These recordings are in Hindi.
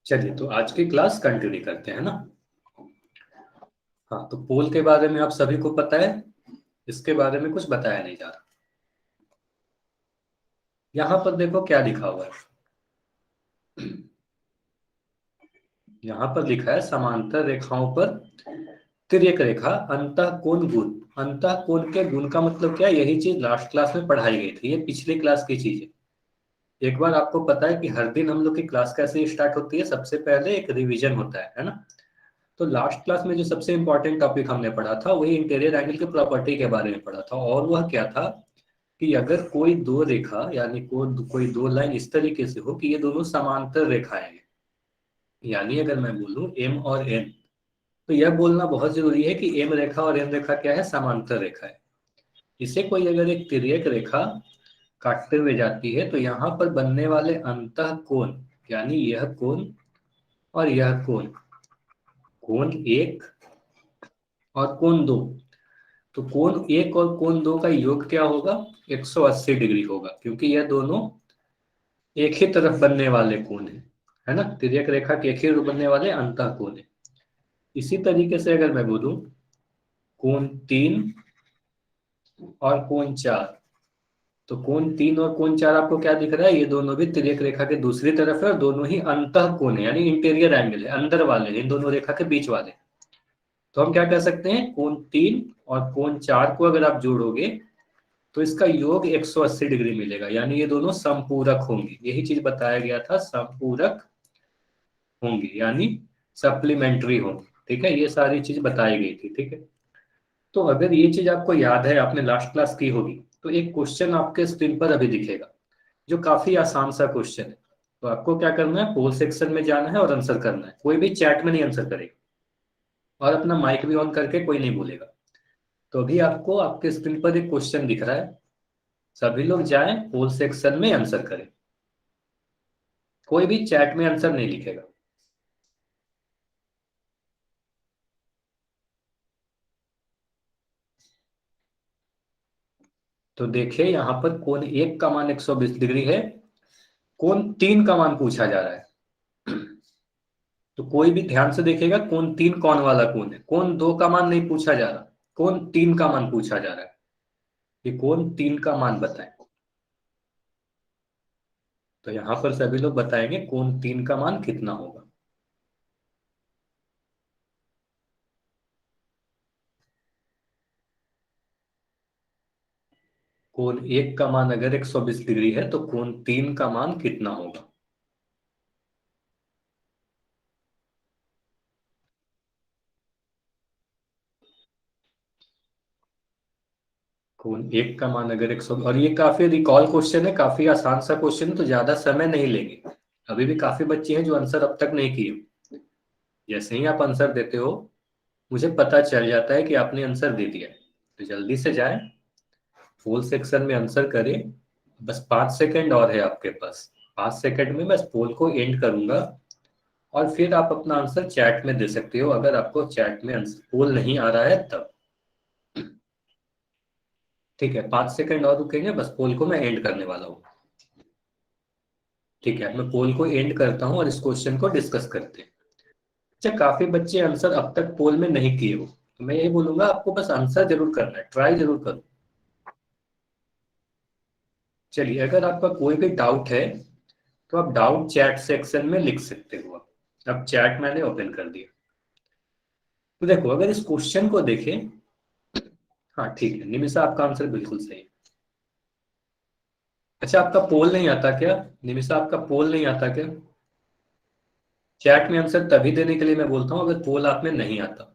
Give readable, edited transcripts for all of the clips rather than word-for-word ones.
चलिए तो आज की क्लास कंटिन्यू करते हैं ना। हाँ, तो पोल के बारे में आप सभी को पता है, इसके बारे में कुछ बताया नहीं जा रहा। यहाँ पर देखो क्या लिखा हुआ है। यहाँ पर लिखा है समांतर रेखाओं पर तिर्यक रेखा अंतःकोण गुण। अंतःकोण के गुण का मतलब क्या है? यही चीज लास्ट क्लास में पढ़ाई गई थी, ये पिछली क्लास की चीज है। एक बार आपको पता है कि हर दिन हम लोग की क्लास कैसे स्टार्ट होती है, सबसे पहले एक रिवीजन होता है ना। तो लास्ट क्लास में जो सबसे इंपॉर्टेंट टॉपिक हमने पढ़ा था वही इंटीरियर एंगल की प्रॉपर्टी के बारे में पढ़ा था, और वह क्या था कि अगर कोई दो रेखा यानी कोई दो लाइन इस तरीके से हो कि ये दोनों समांतर रेखाएं हैं, यानी अगर मैं बोलूं एम और एन, तो यह बोलना बहुत जरूरी है कि एम रेखा और एन रेखा क्या है? समांतर रेखा है। इसे कोई अगर एक तिर्यक रेखा काटते हुए जाती है तो यहाँ पर बनने वाले अंतः कोण, यानी यह कोण और यह कोण, कोण एक और कोण दो, तो कोण एक और कोण दो का योग क्या होगा? 180 डिग्री होगा, क्योंकि यह दोनों एक ही तरफ बनने वाले कोण है ना। तिर्यक रेखा के एक ही तरफ बनने वाले अंतः कोण है। इसी तरीके से अगर मैं बोलूं कोण तीन और कोण चार, तो कोण तीन और कोण चार आपको क्या दिख रहा है? ये दोनों भी तिर्यक रेखा के दूसरी तरफ है और दोनों ही अंतः कोण है, यानी इंटीरियर एंगल है, अंदर वाले हैं, इन दोनों रेखा के बीच वाले। तो हम क्या कह सकते हैं? कोण तीन और कोण चार को अगर आप जोड़ोगे तो इसका योग 180 डिग्री मिलेगा, यानी ये दोनों समपूरक होंगे। यही चीज बताया गया था, समपूरक होंगे यानी सप्लीमेंट्री होंगे। ठीक है, ये सारी चीज बताई गई थी। ठीक है, तो अगर ये चीज आपको याद है, आपने लास्ट क्लास की होगी, तो एक क्वेश्चन आपके स्क्रीन पर अभी दिखेगा जो काफी आसान सा क्वेश्चन है। तो आपको क्या करना है? पोल सेक्शन में जाना है और आंसर करना है। कोई भी चैट में नहीं आंसर करेगा, और अपना माइक भी ऑन करके कोई नहीं बोलेगा। तो अभी आपको आपके स्क्रीन पर एक क्वेश्चन दिख रहा है, सभी लोग जाएं पोल सेक्शन में आंसर करें। कोई भी चैट में आंसर नहीं लिखेगा। तो देखिए यहाँ पर कोण एक का मान 120 डिग्री है, कोण तीन का मान पूछा जा रहा है। तो कोई भी ध्यान से देखेगा, कोण तीन कौन वाला कोण है? कोण दो का मान नहीं पूछा जा रहा, कोण तीन का मान पूछा जा रहा है। ये कोण तीन का मान बताएं। तो यहाँ पर सभी लोग बताएंगे कोण तीन का मान कितना होगा। कोण एक का मान अगर 120 डिग्री है तो कोण तीन का मान कितना होगा? कोण एक का मान अगर 100, और ये काफी रिकॉल क्वेश्चन है, काफी आसान सा क्वेश्चन है, तो ज्यादा समय नहीं लेंगे। अभी भी काफी बच्चे हैं जो आंसर अब तक नहीं किए। जैसे ही आप आंसर देते हो मुझे पता चल जाता है कि आपने आंसर दे दिया है। तो जल्दी से जाएं, फुल सेक्शन में आंसर करें। बस 5 सेकंड और है आपके पास। 5 सेकंड में बस पोल को एंड करूंगा, और फिर आप अपना आंसर चैट में दे सकते हो, अगर आपको चैट में आंसर पोल नहीं आ रहा है तब। ठीक है, 5 सेकंड और रुकेंगे, बस पोल को मैं एंड करने वाला हूँ। ठीक है, मैं पोल को एंड करता हूँ और इस क्वेश्चन को डिस्कस करते हैं। अच्छा, काफी बच्चे आंसर अब तक पोल में नहीं किए हो, तो मैं यही बोलूंगा आपको बस आंसर जरूर करना है, ट्राई जरूर करो। चलिए, अगर आपका कोई भी डाउट है तो आप डाउट चैट सेक्शन में लिख सकते हो। अब चैट मैंने ओपन कर दिया। तो देखो, अगर इस क्वेश्चन को देखें, हाँ ठीक है निमिषा, आपका आंसर बिल्कुल सही है। अच्छा, आपका पोल नहीं आता क्या? निमिषा, आपका पोल नहीं आता क्या? चैट में आंसर तभी देने के लिए मैं बोलता हूँ अगर पोल आप में नहीं आता।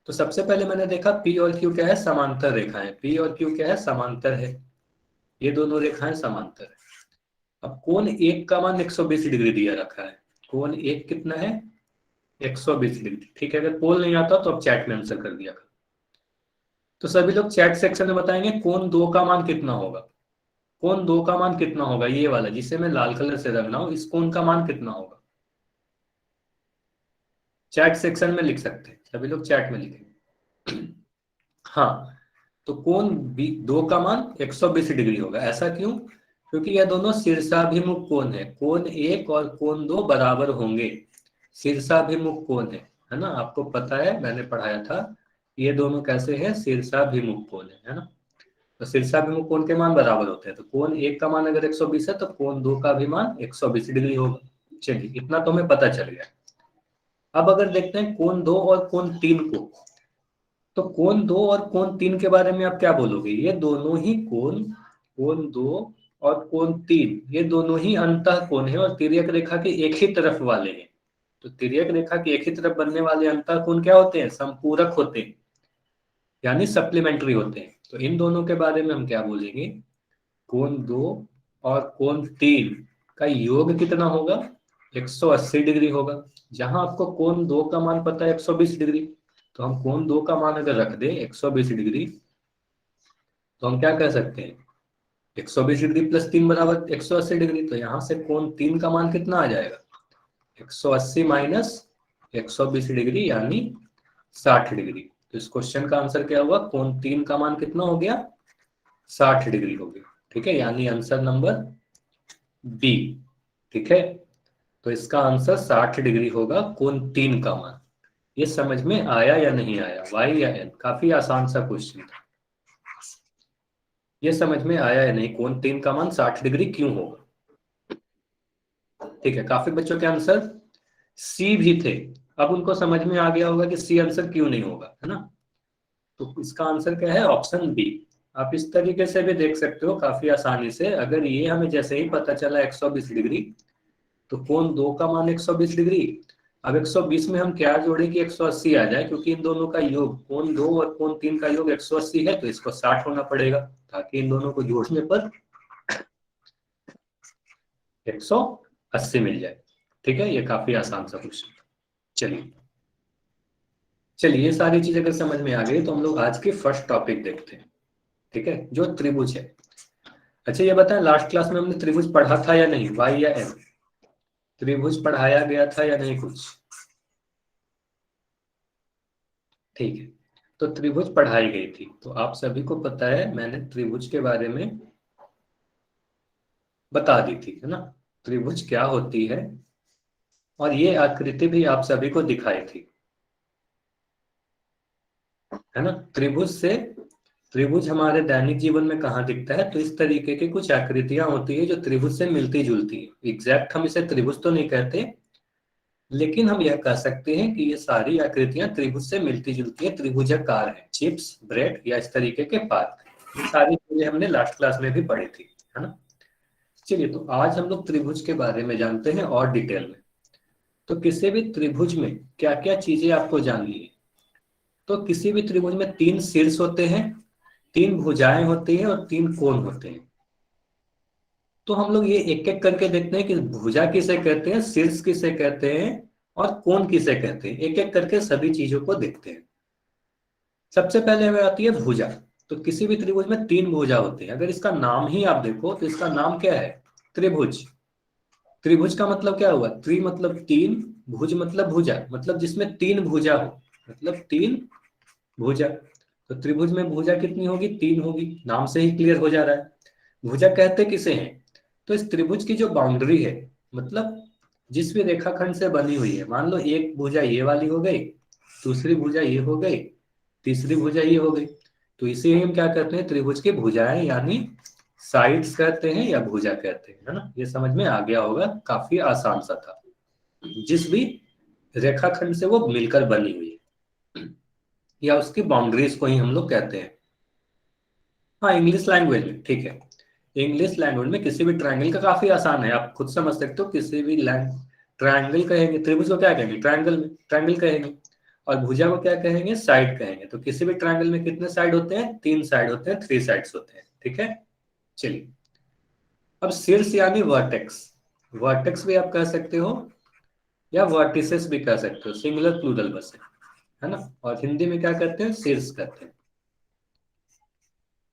तो सबसे पहले मैंने देखा पी और क्यू क्या है? समांतर रेखाएं। पी और क्यू क्या है? समांतर है, ये दोनों रेखाएं समांतर है। अब कोण एक का मान 120 डिग्री दिया रखा है। कोण एक कितना है? 120 डिग्री। ठीक है, अगर पोल नहीं आता तो अब चैट में आंसर कर दिया। तो सभी लोग चैट सेक्शन में बताएंगे कोण दो का मान कितना होगा। कोण दो का मान कितना होगा? ये वाला जिसे मैं लाल कलर से रंग रहा हूं, इस कोण का मान कितना होगा? चैट सेक्शन में लिख सकते हैं, सभी लोग चैट में लिखेंगे। हाँ, तो कोण दो का मान 120 डिग्री होगा। ऐसा क्यों? क्योंकि यह दोनों शीर्षाभिमुख कोण है, कोण 1 और कोण 2 बराबर होंगे। शीर्षाभिमुख कोण है ना, आपको पता है, मैंने पढ़ाया था। ये दोनों कैसे हैं, शीर्षाभिमुख कोण है ना। तो शीर्षाभिमुख कोण के मान बराबर होते हैं, तो कोण 1 का मान अगर 120 है तो कोण 2 का भी मान 120 डिग्री होगा। चलिए, इतना तो हमें पता चल गया। अब अगर देखते हैं कोण 2 और कोण 3 को, तो कोण 2 और कोण 3 के बारे में आप क्या बोलोगे? ये दोनों ही कोण, कोण 2 और कोण 3, ये दोनों ही अंतः कोण है और तिर्यक रेखा के एक ही तरफ वाले हैं। तो तिर्यक रेखा के एक ही तरफ बनने वाले अंतः कोण क्या होते हैं? संपूरक होते हैं, यानी सप्लीमेंट्री होते हैं। तो इन दोनों के बारे में हम क्या बोलेंगे? कोण 2 और कोण 3 का योग कितना होगा? 180 डिग्री होगा। जहां आपको कोण 2 का मान पता है 120 डिग्री, तो हम कोण 2 का मान अगर रख दें 120 डिग्री, तो हम क्या कर सकते हैं? 120 डिग्री प्लस 3 बराबर 180 डिग्री। तो यहां से कोण 3 का मान कितना आ जाएगा? 180 माइनस 120 डिग्री यानी 60 डिग्री। तो इस क्वेश्चन का आंसर क्या हुआ? कोण 3 का मान कितना हो गया? 60 डिग्री हो गया। ठीक है, यानी आंसर नंबर बी। ठीक है, तो इसका आंसर 60 डिग्री होगा, कोण 3 का मान। ये समझ में आया या नहीं आया? वाई या एन? काफी आसान सा क्वेश्चन था। ये समझ में आया या नहीं, कोण 3 का मान 60 डिग्री क्यों होगा? ठीक है, काफी बच्चों के आंसर सी भी थे। अब उनको समझ में आ गया होगा कि सी आंसर क्यों नहीं होगा, है ना। तो इसका आंसर क्या है? Option B. आप इस तरीके से भी देख सकते हो काफी आसानी से। अगर ये हमें जैसे ही पता चला 120 डिग्री, तो कोण 2 का मान 120 डिग्री। अब 120 में हम क्या जोड़े कि 180 आ जाए, क्योंकि इन दोनों का योग, कोण 2 और कोण 3 का योग 180 है, तो इसको 60 होना पड़ेगा, ताकि इन दोनों को जोड़ने पर 180 मिल जाए। ठीक है, ये काफी आसान सा क्वेश्चन। चलिए चलिए, ये सारी चीज अगर समझ में आ गई तो हम लोग आज के फर्स्ट टॉपिक देखते हैं। ठीक है, जो त्रिभुज है। अच्छा, ये बताएं, लास्ट क्लास में हमने त्रिभुज पढ़ा था या नहीं? वाई या एम? त्रिभुज पढ़ाया गया था या नहीं कुछ? ठीक है, तो त्रिभुज पढ़ाई गई थी, तो आप सभी को पता है मैंने त्रिभुज के बारे में बता दी थी, है ना। त्रिभुज क्या होती है, और ये आकृति भी आप सभी को दिखाई थी, है ना। त्रिभुज हमारे दैनिक जीवन में कहाँ दिखता है? तो इस तरीके की कुछ आकृतियां होती है जो त्रिभुज से मिलती जुलती है। एग्जैक्ट हम इसे त्रिभुज तो नहीं कहते, लेकिन हम यह कह सकते हैं कि ये सारी आकृतियां त्रिभुज से मिलती जुलती है, त्रिभुजाकार है। चिप्स, ब्रेड या इस तरीके के पार्क, ये सारी चीजें हमने लास्ट क्लास में भी पढ़ी थी, है ना। चलिए, तो आज हम लोग त्रिभुज के बारे में जानते हैं और डिटेल में। तो किसी भी त्रिभुज में क्या क्या चीजें आपको जाननी है? तो किसी भी त्रिभुज में 3 शीर्ष होते हैं, 3 भुजाएं होती हैं और 3 कोण होते हैं। तो हम लोग ये एक एक करके देखते हैं कि भुजा किसे कहते हैं, शीर्ष किसे कहते हैं और कोण किसे कहते हैं। एक एक करके सभी चीजों को देखते हैं। सबसे पहले हमें आती है भुजा। तो किसी भी त्रिभुज में 3 भुजा होते हैं। अगर इसका नाम ही आप देखो तो इसका नाम क्या है? त्रिभुज। त्रिभुज का मतलब क्या हुआ? त्रि मतलब 3, भुज मतलब भुजा, मतलब जिसमें 3 भुजा हो, मतलब 3 भुजा। तो त्रिभुज में भुजा कितनी होगी? 3 होगी, नाम से ही क्लियर हो जा रहा है। भुजा कहते किसे हैं? तो इस त्रिभुज की जो बाउंड्री है, मतलब जिस भी रेखाखंड से बनी हुई है, मान लो एक भुजा ये वाली हो गई, दूसरी भुजा ये हो गई, तीसरी भुजा ये हो गई, तो इसे ही हम क्या कहते हैं? त्रिभुज की भुजाएं, यानी साइड्स कहते हैं या भुजा कहते हैं, है ना। ये समझ में आ गया होगा, काफी आसान सा था। जिस भी रेखाखंड से वो मिलकर बनी हुई है, या उसकी बाउंड्रीज को ही हम लोग कहते हैं। हाँ, इंग्लिश लैंग्वेज में, ठीक है। इंग्लिश लैंग्वेज में किसी भी ट्रायंगल का काफी आसान है, आप खुद समझ सकते हो। किसी भी ट्रायंगल कहेंगे, त्रिभुज को क्या कहेंगे? ट्रायंगल में ट्रायंगल कहेंगे। और भुजा को क्या कहेंगे? साइड कहेंगे। तो किसी भी ट्रायंगल में कितने साइड होते हैं? 3 साइड होते हैं, 3 साइड्स होते हैं। ठीक है, चलिए। अब शीर्ष यानी वर्टेक्स, वर्टेक्स भी आप कह सकते हो या वर्टिसेस भी कह सकते हो, सिंगुलर प्लूरल बस है ना। और हिंदी में क्या कहते हैं? शीर्ष कहते हैं।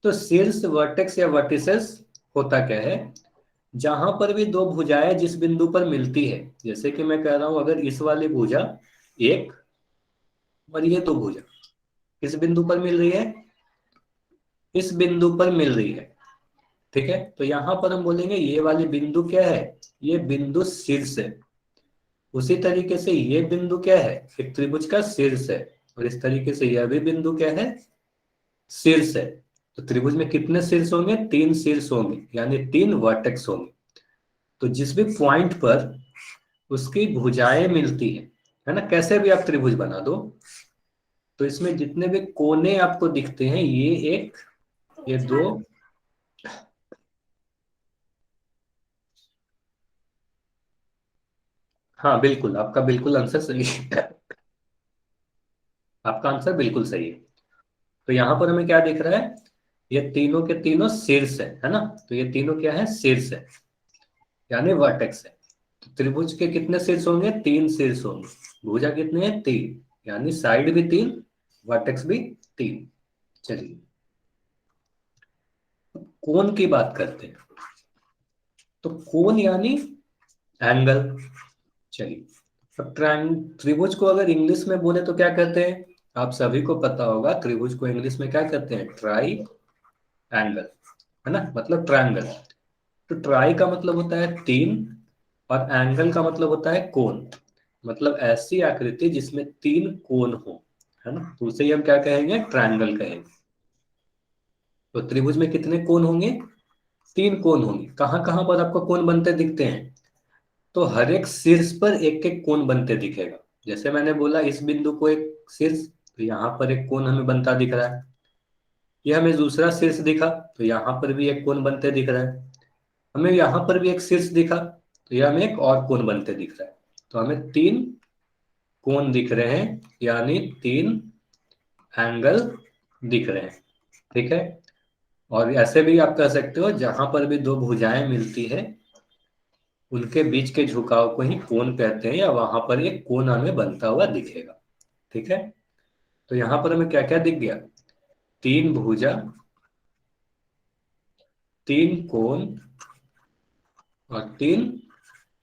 तो शीर्ष, वर्टेक्स या वर्टिसेस होता क्या है? जहां पर भी दो भुजाएं जिस बिंदु पर मिलती है, जैसे कि मैं कह रहा हूं, अगर इस वाली भुजा एक और ये दो भुजा किस बिंदु पर मिल रही है? इस बिंदु पर मिल रही है। ठीक है, तो यहां पर हम बोलेंगे ये वाली बिंदु क्या है, ये बिंदु शीर्ष है। उसी तरीके से ये बिंदु क्या है, एक त्रिभुज का शीर्ष है। और इस तरीके से यह भी बिंदु क्या है, शीर्ष है। तो त्रिभुज में कितने शीर्ष होंगे, 3 शीर्ष होंगे, यानी 3 वर्टेक्स होंगे। तो जिस भी पॉइंट पर उसकी भुजाएं मिलती है ना, कैसे भी आप त्रिभुज बना दो, तो इसमें जितने भी कोने आपको दिखते हैं, ये एक, ये दो, हाँ बिल्कुल, आपका बिल्कुल आंसर सही है। आपका आंसर बिल्कुल सही है। तो यहां पर हमें क्या दिख रहा है, ये तीनों के तीनों शीर्ष है ना। तो ये तीनों क्या है, शीर्ष है, यानी वर्टेक्स है। तो त्रिभुज के कितने शीर्ष होंगे, 3 शीर्ष होंगे। भुजा कितने हैं, 3, यानी साइड भी 3, वर्टेक्स भी 3। चलिए, कोण की बात करते हैं। तो कोण यानी एंगल। चलिए, अब त्रिभुज को अगर इंग्लिश में बोले तो क्या कहते हैं, आप सभी को पता होगा, त्रिभुज को इंग्लिश में क्या कहते हैं, ट्राई एंगल, है ना, मतलब ट्रायंगल। तो ट्राई का मतलब होता है 3, और एंगल का मतलब होता है कोण। मतलब ऐसी आकृति जिसमें 3 कोण हो, है ना, तो उसे ही हम क्या कहेंगे, ट्रायंगल कहेंगे। तो त्रिभुज में कितने कोण होंगे, 3 कोण होंगे। कहाँ कहाँ पर आपको कोण बनते दिखते हैं, तो हर एक शीर्ष पर एक एक कोण बनते दिखेगा। जैसे मैंने बोला, इस बिंदु को एक शीर्ष, तो यहाँ पर एक कोण हमें बनता दिख रहा है। ये हमें दूसरा शीर्ष दिखा, तो यहाँ पर भी एक कोण बनते दिख रहा है। हमें यहाँ पर भी एक शीर्ष दिखा, तो यह हमें एक और कोण बनते दिख रहा है। तो हमें 3 कोण दिख रहे हैं, यानी 3 एंगल दिख रहे हैं। ठीक है, और ऐसे भी आप कह सकते हो, जहां पर भी दो भुजाएं मिलती है, उनके बीच के झुकाव को ही कोण कहते हैं, या वहां पर एक कोण हमें बनता हुआ दिखेगा। ठीक है, तो यहां पर हमें क्या क्या दिख गया, 3 भुजा, 3 कोण, और 3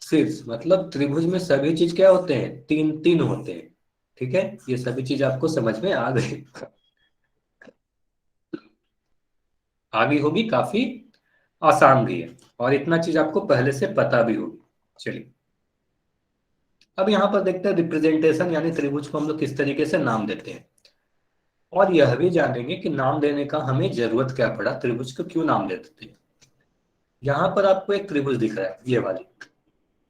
शीर्ष। मतलब त्रिभुज में सभी चीज क्या होते हैं, 3 3 होते हैं। ठीक है, ये सभी चीज आपको समझ में आ गई, आ गई होगी, काफी आसान भी है, और इतना चीज आपको पहले से पता भी होगी। चलिए, अब यहां पर देखते हैं रिप्रेजेंटेशन, यानी त्रिभुज को हम लोग किस तरीके से नाम देते हैं। और यह भी जानेंगे कि नाम देने का हमें जरूरत क्या पड़ा, त्रिभुज को क्यों नाम देते थे। यहाँ पर आपको एक त्रिभुज दिख रहा है, ये वाली।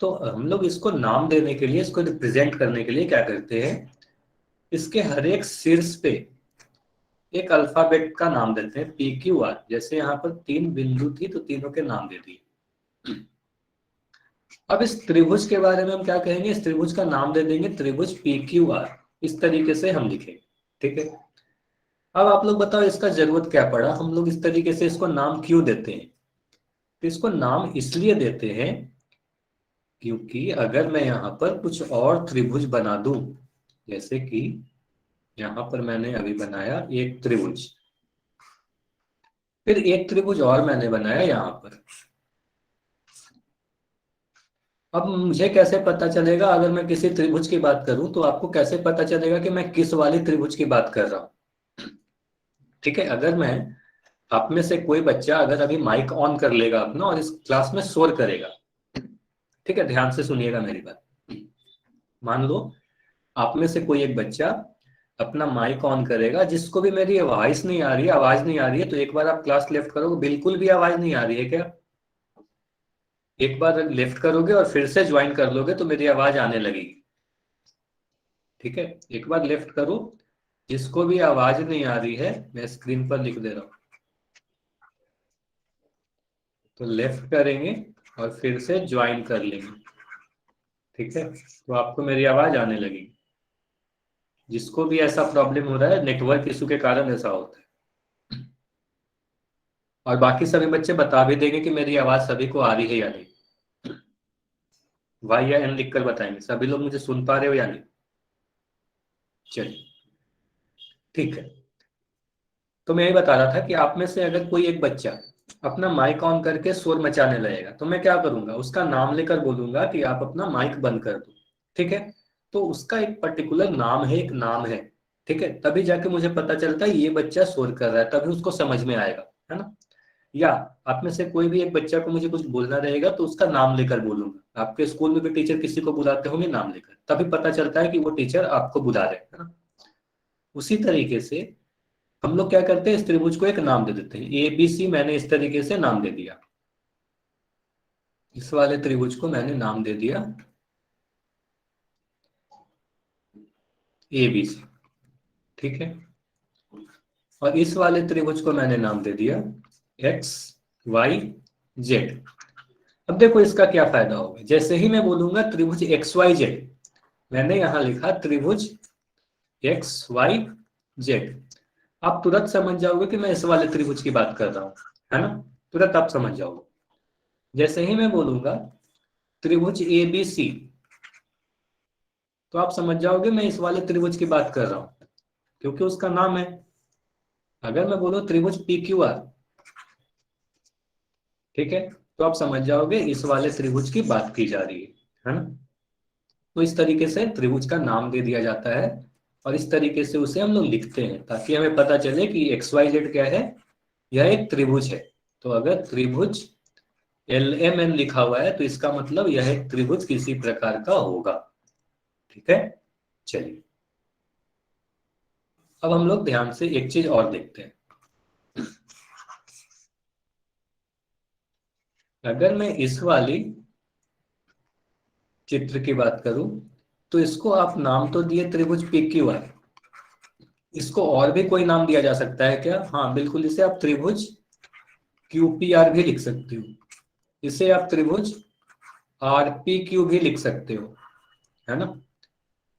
तो हम लोग इसको नाम देने के लिए, इसको रिप्रेजेंट करने के लिए क्या करते हैं, इसके हर एक शीर्ष पे एक अल्फाबेट का नाम देते हैं, पी क्यू आर। जैसे यहाँ पर 3 बिंदु थी, तो तीनों के नाम दे दिए। अब इस त्रिभुज के बारे में हम क्या कहेंगे, इस त्रिभुज का नाम दे देंगे त्रिभुज पी क्यू आर। इस तरीके से हम लिखेंगे। ठीक है, अब आप लोग बताओ, इसका जरूरत क्या पड़ा, हम लोग इस तरीके से इसको नाम क्यों देते हैं। तो इसको नाम इसलिए देते हैं, क्योंकि अगर मैं यहाँ पर कुछ और त्रिभुज बना दूं, जैसे कि यहाँ पर मैंने अभी बनाया एक त्रिभुज, फिर एक त्रिभुज और मैंने बनाया यहाँ पर। अब मुझे कैसे पता चलेगा, अगर मैं किसी त्रिभुज की बात करूं, तो आपको कैसे पता चलेगा कि मैं किस वाली त्रिभुज की बात कर रहा हूं। ठीक है, अगर मैं, आप में से कोई बच्चा अगर अभी माइक ऑन कर लेगा अपना, और इस क्लास में शोर करेगा, ठीक है, ध्यान से सुनिएगा मेरी बात। मान लो आप में से कोई एक बच्चा अपना माइक ऑन करेगा, जिसको भी मेरी आवाज नहीं आ रही है, आवाज नहीं आ रही है, तो एक बार आप क्लास लेफ्ट करोगे, बिल्कुल भी आवाज नहीं आ रही है क्या, एक बार लेफ्ट करोगे और फिर से ज्वाइन कर लोगे, तो मेरी आवाज आने लगेगी। ठीक है, एक बार लेफ्ट करो, जिसको भी आवाज नहीं आ रही है, मैं स्क्रीन पर लिख दे रहा हूं, तो लेफ्ट करेंगे और फिर से ज्वाइन कर लेंगे। ठीक है, तो आपको मेरी आवाज आने लगेगी। जिसको भी ऐसा प्रॉब्लम हो रहा है, नेटवर्क इशू के कारण ऐसा होता है। और बाकी सभी बच्चे बता भी देंगे कि मेरी आवाज सभी को आ रही है या नहीं। वाई या एन लिखकर बताएंगे, सभी लोग मुझे सुन पा रहे हो या नहीं। चलिए, ठीक है, तो मैं ये बता रहा था कि आप में से अगर कोई एक बच्चा अपना माइक ऑन करके शोर मचाने लगेगा, तो मैं क्या करूंगा, उसका नाम लेकर बोलूंगा कि आप अपना माइक बंद कर दो। ठीक है, तो उसका एक पर्टिकुलर नाम है, एक नाम है। ठीक है, तभी जाके मुझे पता चलता है ये बच्चा शोर कर रहा है, तभी उसको समझ में आएगा, है ना। या आप में से कोई भी एक बच्चा को मुझे कुछ बोलना रहेगा तो उसका नाम लेकर बोलूंगा। आपके स्कूल में भी टीचर किसी को बुलाते होंगे नाम लेकर, तभी पता चलता है कि वो टीचर आपको बुला रहे हैं, है ना। उसी तरीके से हम लोग क्या करते हैं, इस त्रिभुज को एक नाम दे देते हैं। ए बी सी मैंने इस तरीके से नाम दे दिया, इस वाले त्रिभुज को मैंने नाम दे दिया ए बी सी, ठीक है। और इस वाले त्रिभुज को मैंने नाम दे दिया एक्स वाई जेड। अब देखो इसका क्या फायदा होगा, जैसे ही मैं बोलूंगा त्रिभुज एक्स वाई जेड, मैंने यहां लिखा त्रिभुज एक्स वाई जेड, आप तुरंत समझ जाओगे कि मैं इस वाले त्रिभुज की बात कर रहा हूं, है ना। तुरंत आप समझ जाओगे। जैसे ही मैं बोलूंगा त्रिभुज ए बी सी, तो आप समझ जाओगे मैं इस वाले त्रिभुज की बात कर रहा हूं, क्योंकि उसका नाम है। अगर मैं बोलूं त्रिभुज पी क्यू आर, ठीक है, तो आप समझ जाओगे इस वाले त्रिभुज की बात की जा रही है ना। तो इस तरीके से त्रिभुज का नाम दे दिया जाता है, और इस तरीके से उसे हम लोग लिखते हैं ताकि हमें पता चले कि एक्स वाई जेड क्या है, यह एक त्रिभुज है। तो अगर त्रिभुज एल एम एन लिखा हुआ है तो इसका मतलब यह एक त्रिभुज किसी प्रकार का होगा, ठीक है। चलिए अब हम लोग ध्यान से एक चीज और देखते हैं। अगर मैं इस वाली चित्र की बात करूं तो इसको आप नाम तो दिए त्रिभुज पी क्यू आर, इसको और भी कोई नाम दिया जा सकता है क्या? हाँ बिल्कुल, इसे आप त्रिभुज क्यू पी आर भी लिख सकते हो, इसे आप त्रिभुज आर पी क्यू भी लिख सकते हो, है ना।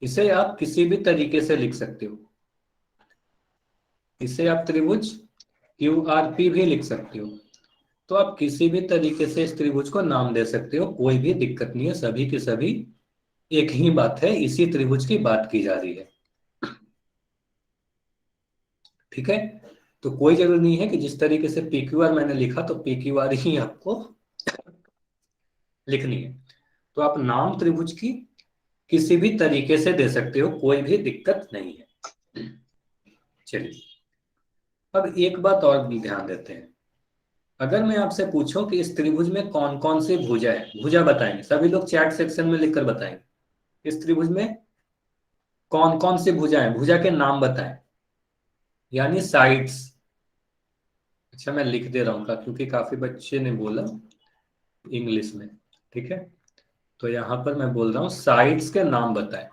इसे आप किसी भी तरीके से लिख सकते हो, इसे आप त्रिभुज क्यू आर पी भी लिख सकते हो। तो आप किसी भी तरीके से इस त्रिभुज को नाम दे सकते हो, कोई भी दिक्कत नहीं है, सभी की सभी एक ही बात है, इसी त्रिभुज की बात की जा रही है, ठीक है। तो कोई जरूरी नहीं है कि जिस तरीके से पी क्यू आर मैंने लिखा तो पी क्यू आर ही आपको लिखनी है। तो आप नाम त्रिभुज की किसी भी तरीके से दे सकते हो, कोई भी दिक्कत नहीं है। चलिए अब एक बात और भी ध्यान देते हैं। अगर मैं आपसे पूछूं कि इस त्रिभुज में कौन कौन सी भुजा है, भुजा बताएंगे, सभी लोग चैट सेक्शन में लिखकर बताएंगे इस त्रिभुज में कौन कौन सी भुजा है, भुजा के नाम बताएं, यानी साइड्स। अच्छा मैं लिख दे रहा हूँ क्योंकि काफी बच्चे ने बोला इंग्लिश में, ठीक है। तो यहां पर मैं बोल रहा हूँ साइड्स के नाम बताएं,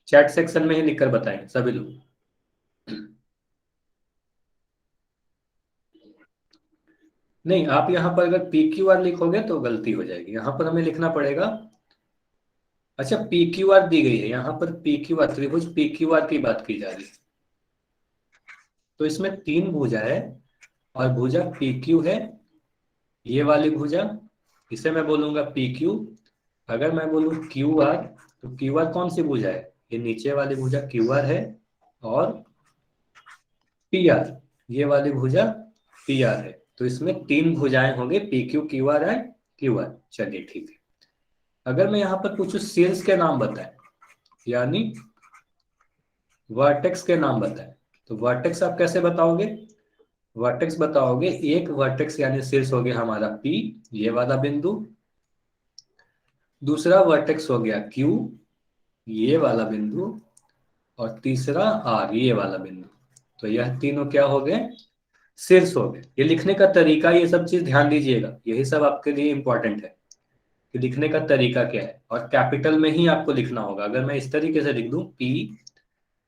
चैट सेक्शन में ही लिखकर बताएं सभी लोग। नहीं, आप यहां पर अगर पी क्यू आर लिखोगे तो गलती हो जाएगी, यहां पर हमें लिखना पड़ेगा। अच्छा पी क्यू आर दी गई है यहाँ पर, पी क्यू आर त्रिभुज पी क्यू आर की बात की जा रही है। तो इसमें तीन भुजा है, और भुजा पी क्यू है, ये वाली भुजा, इसे मैं बोलूंगा पी क्यू। अगर मैं बोलूँ क्यू आर, तो क्यू आर कौन सी भुजा है, ये नीचे वाली भुजा क्यू आर है, और पी आर, ये वाली भुजा पी आर है। तो इसमें तीन भुजाएं होंगे, पी क्यू क्यू आर है क्यू आर। चलिए ठीक है। अगर मैं यहाँ पर पूछूं शीर्ष के नाम बताएं, यानी वर्टेक्स के नाम बताएं, तो वर्टेक्स आप कैसे बताओगे? वर्टेक्स बताओगे, एक वर्टेक्स यानी शीर्ष हो गया हमारा पी, ये वाला बिंदु। दूसरा वर्टेक्स हो गया क्यू, ये वाला बिंदु। और तीसरा आर, ये वाला बिंदु। तो यह तीनों क्या हो गए, शीर्ष हो गए। ये लिखने का तरीका, ये सब चीज ध्यान दीजिएगा, यही सब आपके लिए इंपॉर्टेंट है कि लिखने का तरीका क्या है, और कैपिटल में ही आपको लिखना होगा। अगर मैं इस तरीके से लिख दूं p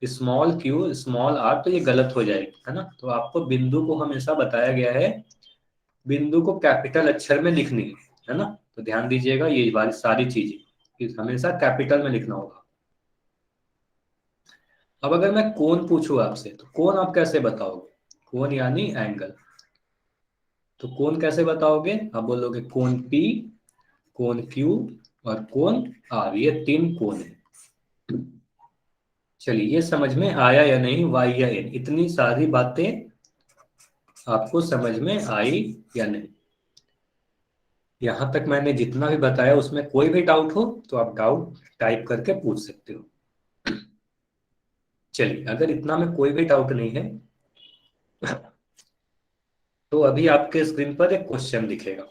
small q small r तो ये गलत हो जाएगी, है ना। तो आपको बिंदु को हमेशा बताया गया है, बिंदु को कैपिटल अक्षर में लिखनी है ना। तो ध्यान दीजिएगा ये बारी सारी चीजें कि हमेशा कैपिटल में लिखना होगा। अब अगर मैं कोण पूछूं आपसे, तो कोण आप कैसे बताओगे? कोण यानी एंगल, तो कोण कैसे बताओगे? आप बोलोगे कोण पी, कोण क्यू, और कोण आर, ये तीन कोण है। चलिए ये समझ में आया या नहीं, वाई या एन, इतनी सारी बातें आपको समझ में आई या नहीं? यहां तक मैंने जितना भी बताया उसमें कोई भी डाउट हो तो आप डाउट टाइप करके पूछ सकते हो। चलिए अगर इतना में कोई भी डाउट नहीं है तो अभी आपके स्क्रीन पर एक क्वेश्चन दिखेगा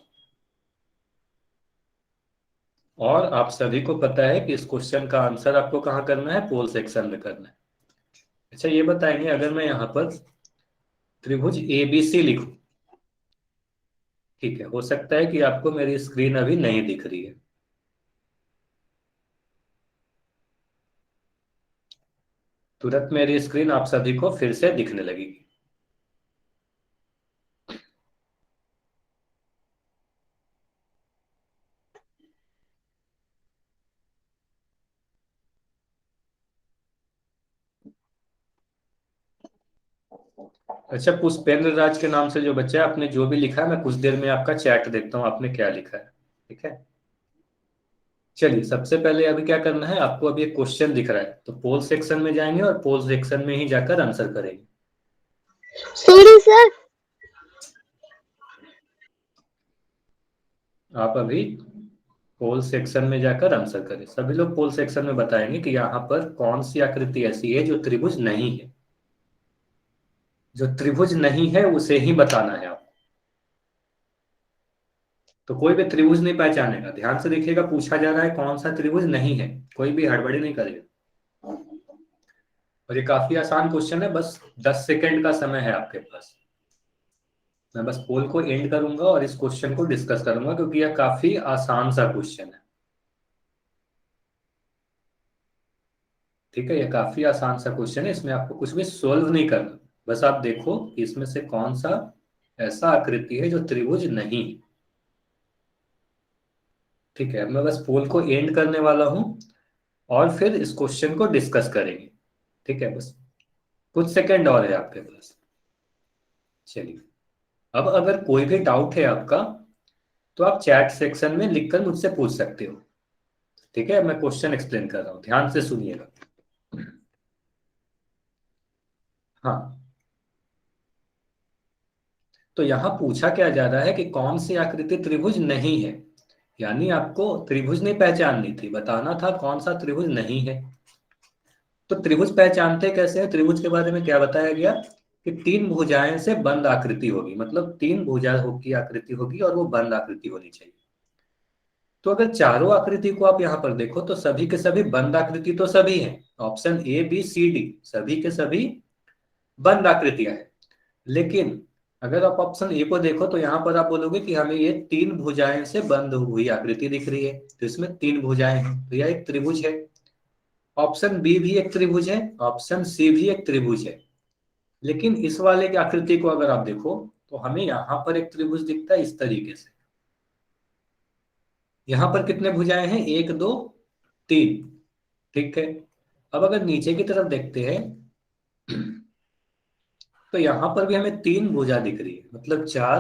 और आप सभी को पता है कि इस क्वेश्चन का आंसर आपको कहाँ करना है, पोल सेक्शन में करना है। अच्छा ये बताएंगे, अगर मैं यहाँ पर त्रिभुज एबीसी लिखूं, ठीक है, हो सकता है कि आपको मेरी स्क्रीन अभी नहीं दिख रही है, तुरंत मेरी स्क्रीन आप सभी को फिर से दिखने लगेगी। अच्छा, पुष्पेंद्र राज के नाम से जो बच्चा है, आपने जो भी लिखा है, मैं कुछ देर में आपका चैट देखता हूँ आपने क्या लिखा है, ठीक है। चलिए सबसे पहले अभी क्या करना है, आपको अभी एक क्वेश्चन दिख रहा है, तो पोल सेक्शन में जाएंगे और पोल सेक्शन में ही जाकर आंसर करेंगे। Sorry sir. आप अभी पोल सेक्शन में जाकर आंसर करें। सभी लोग पोल सेक्शन में बताएंगे कि यहाँ पर कौन सी आकृति ऐसी है जो त्रिभुज नहीं है। जो त्रिभुज नहीं है उसे ही बताना है आप। तो कोई भी त्रिभुज नहीं पहचानेगा, ध्यान से देखिएगा, पूछा जा रहा है कौन सा त्रिभुज नहीं है, कोई भी हड़बड़ी नहीं करेगा। और ये काफी आसान क्वेश्चन है, बस 10 सेकेंड का समय है आपके पास। मैं बस पोल को एंड करूंगा और इस क्वेश्चन को डिस्कस करूंगा क्योंकि यह काफी आसान सा क्वेश्चन है, ठीक है। ये काफी आसान सा क्वेश्चन है, इसमें आपको कुछ भी सोल्व नहीं करना, बस आप देखो कि इसमें से कौन सा ऐसा आकृति है जो त्रिभुज नहीं है, ठीक है। अब मैं बस पोल को एंड करने वाला हूं और फिर इस क्वेश्चन को डिस्कस करेंगे, ठीक है। बस कुछ सेकंड और है आपके पास। चलिए, अब अगर कोई भी डाउट है आपका तो आप चैट सेक्शन में लिखकर मुझसे पूछ सकते हो, ठीक है। मैं क्वेश्चन एक्सप्लेन कर रहा हूं, ध्यान से सुनिएगा। हाँ, तो यहां पूछा क्या जा रहा है कि कौन सी आकृति त्रिभुज नहीं है, यानी आपको त्रिभुज नहीं पहचाननी थी, बताना था कौन सा त्रिभुज नहीं है। तो त्रिभुज पहचानते कैसे हैं, त्रिभुज के बारे में क्या बताया गया कि तीन भुजाएं से बंद आकृति होगी, मतलब तीन भुजा की आकृति होगी और वो बंद आकृति होनी चाहिए। तो अगर चारों आकृति को आप यहाँ पर देखो तो सभी के सभी बंद आकृति तो सभी हैं, option A B C D सभी के सभी बंद आकृतियां हैं। लेकिन अगर आप ऑप्शन ए को देखो तो यहाँ पर आप बोलोगे कि हमें ये तीन भुजाएं से बंद हुई आकृति दिख रही है, तो इसमें तीन भुजाएं हैं, तो यह एक त्रिभुज है। ऑप्शन बी भी एक त्रिभुज है, ऑप्शन सी भी एक त्रिभुज है। लेकिन इस वाले की आकृति को अगर आप देखो तो हमें यहाँ पर एक त्रिभुज दिखता है इस तरीके से। यहाँ पर कितने भुजाएं हैं, एक दो तीन, ठीक है। अब अगर नीचे की तरफ देखते हैं तो यहाँ पर भी हमें तीन भुजा दिख रही है, मतलब चार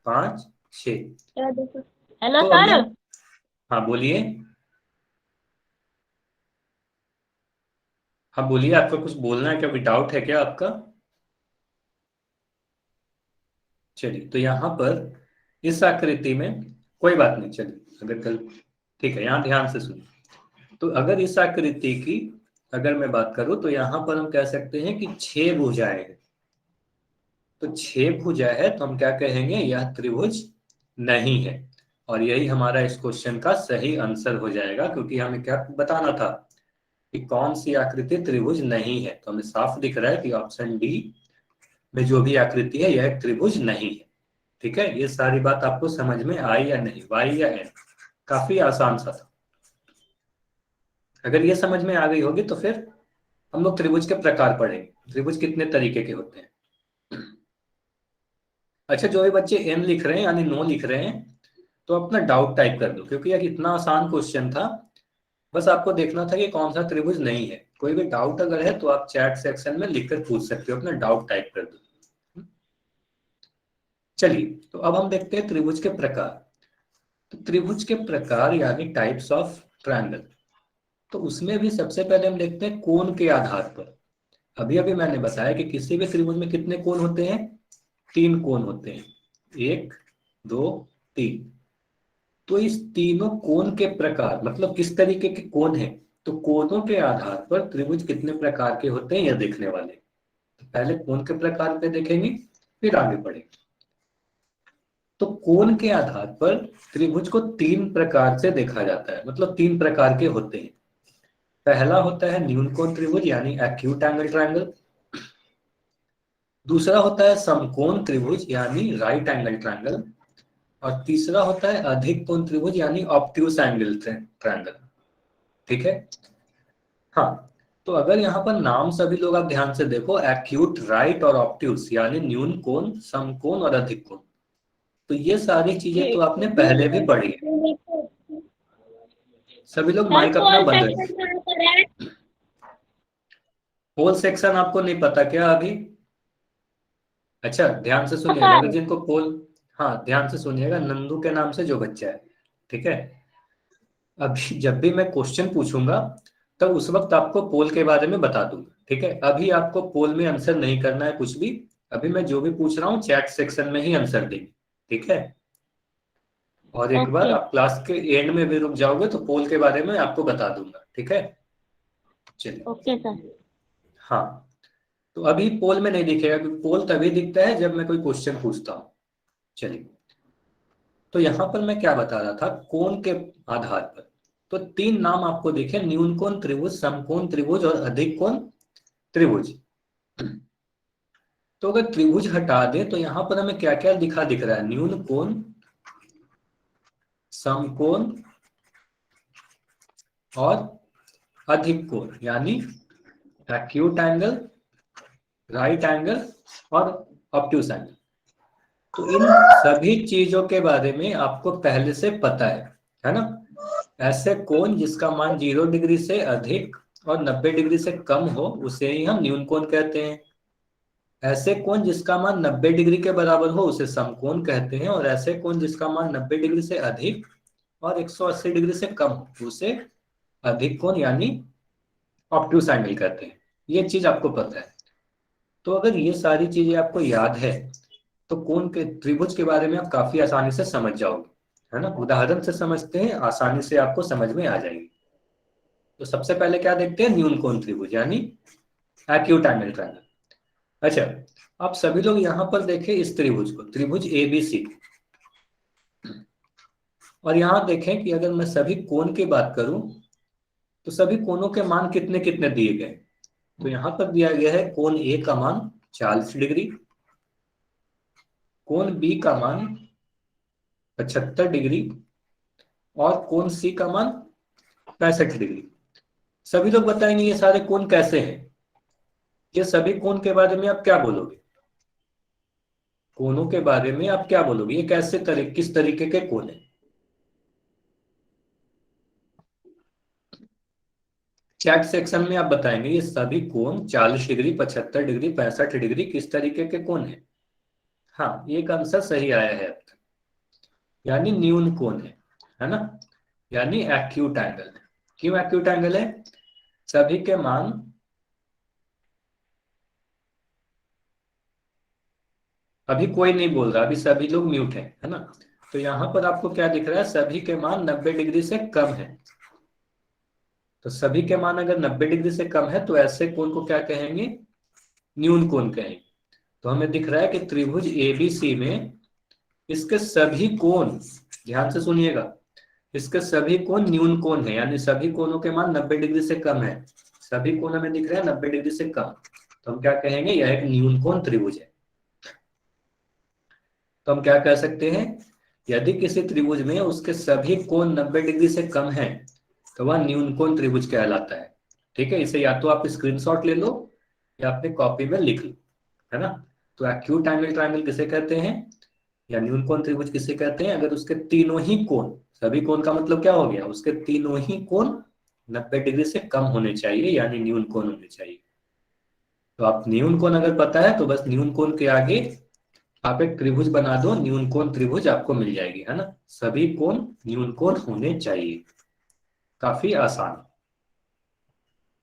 पांच छ। हेलो तो अभी सर। हम, हाँ बोलिए, हाँ बोलिए, आपको कुछ बोलना है क्या, कोई डाउट है क्या आपका? चलिए, तो यहाँ पर इस आकृति में कोई बात नहीं, चलिए अगर कल, ठीक है, यहाँ ध्यान से सुनिए। तो अगर इस आकृति की अगर मैं बात करूं तो यहाँ पर हम कह सकते हैं कि छह भुजाएं हैं। तो छह भुजा है तो हम क्या कहेंगे, यह त्रिभुज नहीं है। और यही हमारा इस क्वेश्चन का सही आंसर हो जाएगा, क्योंकि हमें क्या बताना था कि कौन सी आकृति त्रिभुज नहीं है। तो हमें साफ दिख रहा है कि ऑप्शन डी में जो भी आकृति है यह एक त्रिभुज नहीं है, ठीक है। ये सारी बात आपको समझ में आई या नहीं, वाई या एन? काफी आसान सा था। अगर ये समझ में आ गई होगी तो फिर हम लोग त्रिभुज के प्रकार पढ़ेंगे, त्रिभुज कितने तरीके के होते हैं। अच्छा, जो भी बच्चे एन लिख रहे हैं यानी नो लिख रहे हैं, तो अपना डाउट टाइप कर दो, क्योंकि यार इतना आसान क्वेश्चन था, बस आपको देखना था कि कौन सा त्रिभुज नहीं है। कोई भी डाउट अगर है तो आप चैट सेक्शन में लिखकर पूछ सकते हो, अपना डाउट टाइप कर दो। चलिए, तो अब हम देखते हैं त्रिभुज के प्रकार। तो त्रिभुज के प्रकार यानी टाइप्स ऑफ ट्रायंगल, तो उसमें भी सबसे पहले हम देखते हैं कोण के आधार पर। अभी अभी मैंने बताया कि किसी भी त्रिभुज में कितने कोण होते हैं, तीन कोण होते हैं, एक दो तीन। तो इस तीनों कोण के प्रकार मतलब किस तरीके के कोण हैं, तो कोणों के आधार पर त्रिभुज कितने प्रकार के होते हैं यह देखने वाले। तो पहले कोण के प्रकार पे देखेंगे, फिर आगे बढ़ेंगे। तो कोण के आधार पर त्रिभुज को तीन प्रकार से देखा जाता है, मतलब तीन प्रकार के होते हैं। पहला होता है न्यून कोण त्रिभुज यानी एक्यूट एंगल ट्रायंगल। दूसरा होता है समकोण त्रिभुज यानी राइट एंगल ट्रायंगल। और तीसरा होता है अधिक कोण त्रिभुज यानी ऑब्ट्यूज एंगल ट्रायंगल। ठीक है। हाँ, तो अगर यहाँ पर नाम सभी लोग आप ध्यान से देखो, एक्यूट, राइट और ऑब्ट्यूज यानी न्यून कोण, समकोण और अधिक कोण, तो ये सारी चीजें तो आपने पहले भी पढ़ी है। सभी लोग सर माइक अपना पोल बंद सेक्शन रखें। कहाँ पर है? पोल सेक्शन आपको नहीं पता क्या अभी? अच्छा, ध्यान से पता सुनिएगा, अगर है। जिनको पोल, हाँ ध्यान से सुनिएगा, नंदू के नाम से जो बच्चा है, ठीक है, अभी जब भी मैं क्वेश्चन पूछूंगा तब उस वक्त आपको पोल के बारे में बता दूंगा। ठीक है, अभी आपको पोल में आंसर नहीं करना है कुछ भी। अभी मैं जो भी पूछ रहा हूँ चैट सेक्शन में ही आंसर देंगे। ठीक है, और एक बार ओके। आप क्लास के एंड में भी रुक जाओगे तो पोल के बारे में आपको बता दूंगा। ठीक है, चलिए। Okay sir. हाँ, तो अभी पोल में नहीं दिखेगा, क्योंकि पोल तभी दिखता है जब मैं कोई क्वेश्चन पूछता हूँ। चलिए, तो यहां पर मैं क्या बता रहा था, कोण के आधार पर तो तीन नाम आपको दिखे, न्यून कोण त्रिभुज, समकोण त्रिभुज और अधिक कोण त्रिभुज। तो अगर त्रिभुज हटा दे तो यहां पर हमें क्या क्या दिख रहा है, न्यून कोण, समकोण और अधिक कोण यानी एक्यूट एंगल, राइट एंगल और ऑब्ट्यूज एंगल। तो इन सभी चीजों के बारे में आपको पहले से पता है ना। ऐसे कोण जिसका मान 0 डिग्री से अधिक और 90 डिग्री से कम हो उसे ही हम न्यून कोण कहते हैं। ऐसे कोण जिसका मान 90 डिग्री के बराबर हो उसे समकोण कहते हैं। और ऐसे कोण जिसका मान 90 डिग्री से अधिक और 180 डिग्री से कम हो उसे अधिक कोण यानी ऑब्ट्यूज एंगल कहते हैं। ये चीज आपको पता है। तो अगर ये सारी चीजें आपको याद है तो कोण के त्रिभुज के बारे में आप काफी आसानी से समझ जाओगे, है ना। उदाहरण से समझते हैं, आसानी से आपको समझ में आ जाएगी। तो सबसे पहले क्या देखते हैं, न्यून कोण त्रिभुज यानी एक्यूट एंगल ट्रायंगल। अच्छा, आप सभी लोग यहाँ पर देखें इस त्रिभुज को, त्रिभुज एबीसी। और यहाँ देखें कि अगर मैं सभी कोण की बात करूं तो सभी कोणों के मान कितने कितने दिए गए। तो यहाँ पर दिया गया है कोण ए का मान 40 डिग्री, कोण बी का मान 75 डिग्री और कोण सी का मान 65 डिग्री। सभी लोग बताएंगे ये सारे कोण कैसे हैं। ये सभी कोण के बारे में आप क्या बोलोगे, कोणों के बारे में आप क्या बोलोगे, ये कैसे किस तरीके के कोण है। चैट सेक्शन में आप बताएंगे ये सभी कोण 40 डिग्री, 75 डिग्री, 65 डिग्री किस तरीके के कोण है। हाँ, एक आंसर सही आया है अब तक, यानी न्यून कोण है ना, यानी एक्यूट एंगल है। क्यों एक्यूट एंगल है, सभी के मान, अभी कोई नहीं बोल रहा, अभी सभी लोग म्यूट है ना। तो यहां पर आपको क्या दिख रहा है, सभी के मान 90 डिग्री से कम है। तो सभी के मान अगर 90 डिग्री से कम है तो ऐसे कोण को क्या कहेंगे, न्यून कोण कहेंगे। तो हमें दिख रहा है कि त्रिभुज एबीसी में इसके सभी कोण, ध्यान से सुनिएगा, इसके सभी कोण न्यून कोण है, यानी सभी कोणों के मान 90 डिग्री से कम है। सभी कोण हमें दिख रहे हैं 90 डिग्री से कम, तो हम क्या कहेंगे, यह एक न्यून कोण त्रिभुज है। तो हम क्या कह सकते हैं, यदि किसी त्रिभुज में उसके सभी कोण 90 डिग्री से कम है तो वह न्यून कोण त्रिभुज कहलाता है। ठीक है, इसे या तो आप स्क्रीनशॉट ले लो या अपने कॉपी में लिख लो, है ना। तो एक्यूट एंगल ट्रायंगल किसे कहते हैं या न्यून कोण त्रिभुज किसे कहते हैं, अगर उसके तीनों ही कोण, सभी कोण का मतलब क्या हो गया, उसके तीनों ही कोण 90 डिग्री से कम होने चाहिए, यानी न्यून कोण होने चाहिए। तो आप न्यून कोण अगर पता है तो बस न्यून कोण के आगे आप एक त्रिभुज बना दो, न्यून कोण त्रिभुज आपको मिल जाएगी, है ना। सभी कोण न्यून कोण होने चाहिए, काफी आसान।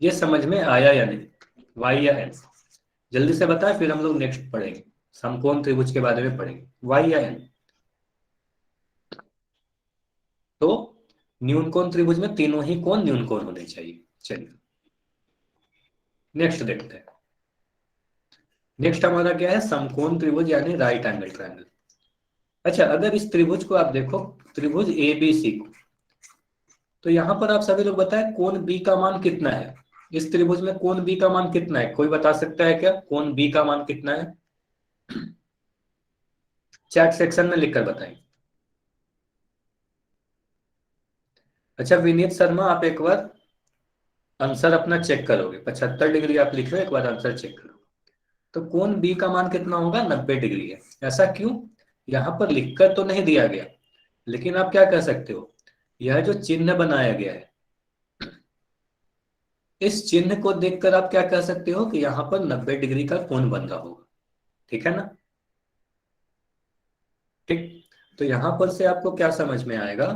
ये समझ में आया या नहीं, वाई या एन, जल्दी से बताएं, फिर हम लोग नेक्स्ट पढ़ेंगे, समकोण त्रिभुज के बारे में पढ़ेंगे, वाई या एन। तो न्यून कोण त्रिभुज में तीनों ही कोण न्यून कोण होने चाहिए। चलिए नेक्स्ट देखते हैं। नेक्स्ट हमारा क्या है, समकोण त्रिभुज यानी राइट एंगल ट्रायंगल। अच्छा, अगर इस त्रिभुज को आप देखो, त्रिभुज ए बी सी को, तो यहां पर आप सभी लोग बताएं कोण बी का मान कितना है। इस त्रिभुज में कोण बी का मान कितना है, कोई बता सकता है क्या कोण बी का मान कितना है? चैट सेक्शन में लिखकर बताएं। अच्छा विनीत शर्मा, आप एक बार आंसर अपना चेक करोगे, 75 डिग्री आप लिख रहे हो, एक बार आंसर चेक करो। तो कोण बी का मान कितना होगा, 90 डिग्री है। ऐसा क्यों, यहां पर लिखकर तो नहीं दिया गया, लेकिन आप क्या कर सकते हो, यह जो चिन्ह बनाया गया है, इस चिन्ह को देखकर आप क्या कह सकते हो कि यहां पर 90 डिग्री का कोण बन रहा होगा। ठीक है ना? ठीक। तो यहां पर से आपको क्या समझ में आएगा,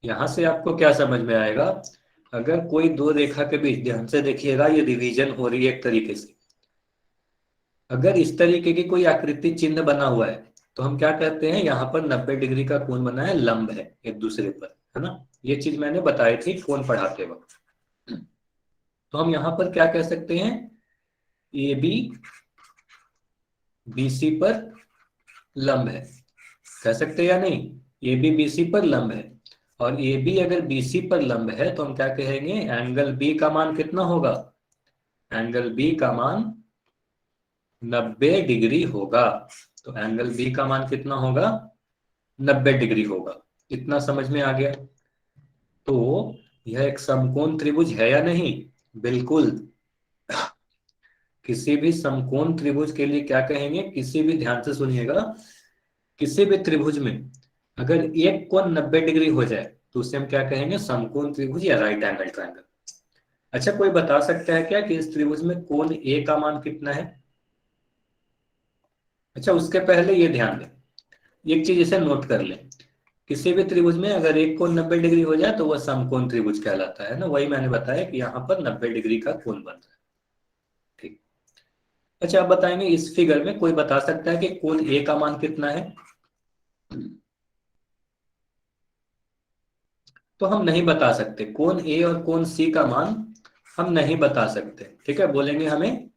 यहां से आपको क्या समझ में आएगा, अगर कोई दो रेखा के बीच, ध्यान से देखिएगा, ये डिवीजन हो रही है एक तरीके से, अगर इस तरीके की कोई आकृति चिन्ह बना हुआ है, तो हम क्या कहते हैं, यहाँ पर 90 डिग्री का कोण बना है, लंब है एक दूसरे पर, है ना? ये चीज मैंने बताई थी कोण पढ़ाते वक्त। तो हम यहाँ पर क्या कह सकते हैं, ए बी बी सी पर लंब है, कह सकते हैं या नहीं? ए बी बी सी पर लंब है, और ए बी अगर बी सी पर लंब है तो हम क्या कहेंगे, एंगल बी का मान कितना होगा, एंगल बी का मान 90 डिग्री होगा। तो एंगल बी का मान कितना होगा, 90 डिग्री होगा। इतना समझ में आ गया? तो यह एक समकोण त्रिभुज है या नहीं? बिल्कुल। किसी भी समकोण त्रिभुज के लिए क्या कहेंगे, किसी भी, ध्यान से सुनिएगा, किसी भी त्रिभुज में अगर एक कोण 90 डिग्री हो जाए तो उसे हम क्या कहेंगे, समकोण त्रिभुज या राइट एंगल ट्रायंगल। अच्छा कोई बता सकता है क्या कि इस त्रिभुज में कोण ए का मान कितना है? अच्छा उसके पहले ये ध्यान दें, एक चीज इसे नोट कर लें, किसी भी त्रिभुज में अगर एक कोण 90 डिग्री हो जाए तो वह समकोण त्रिभुज कहलाता है ना, वही मैंने बताया कि यहाँ पर 90 डिग्री का कोण बन रहा है। ठीक। अच्छा आप बताएंगे इस फिगर में कोई बता सकता है कि कोण ए का मान कितना है? तो हम नहीं बता सकते, कोण ए और कोण सी का मान हम नहीं बता सकते। ठीक है, बोलेंगे हमें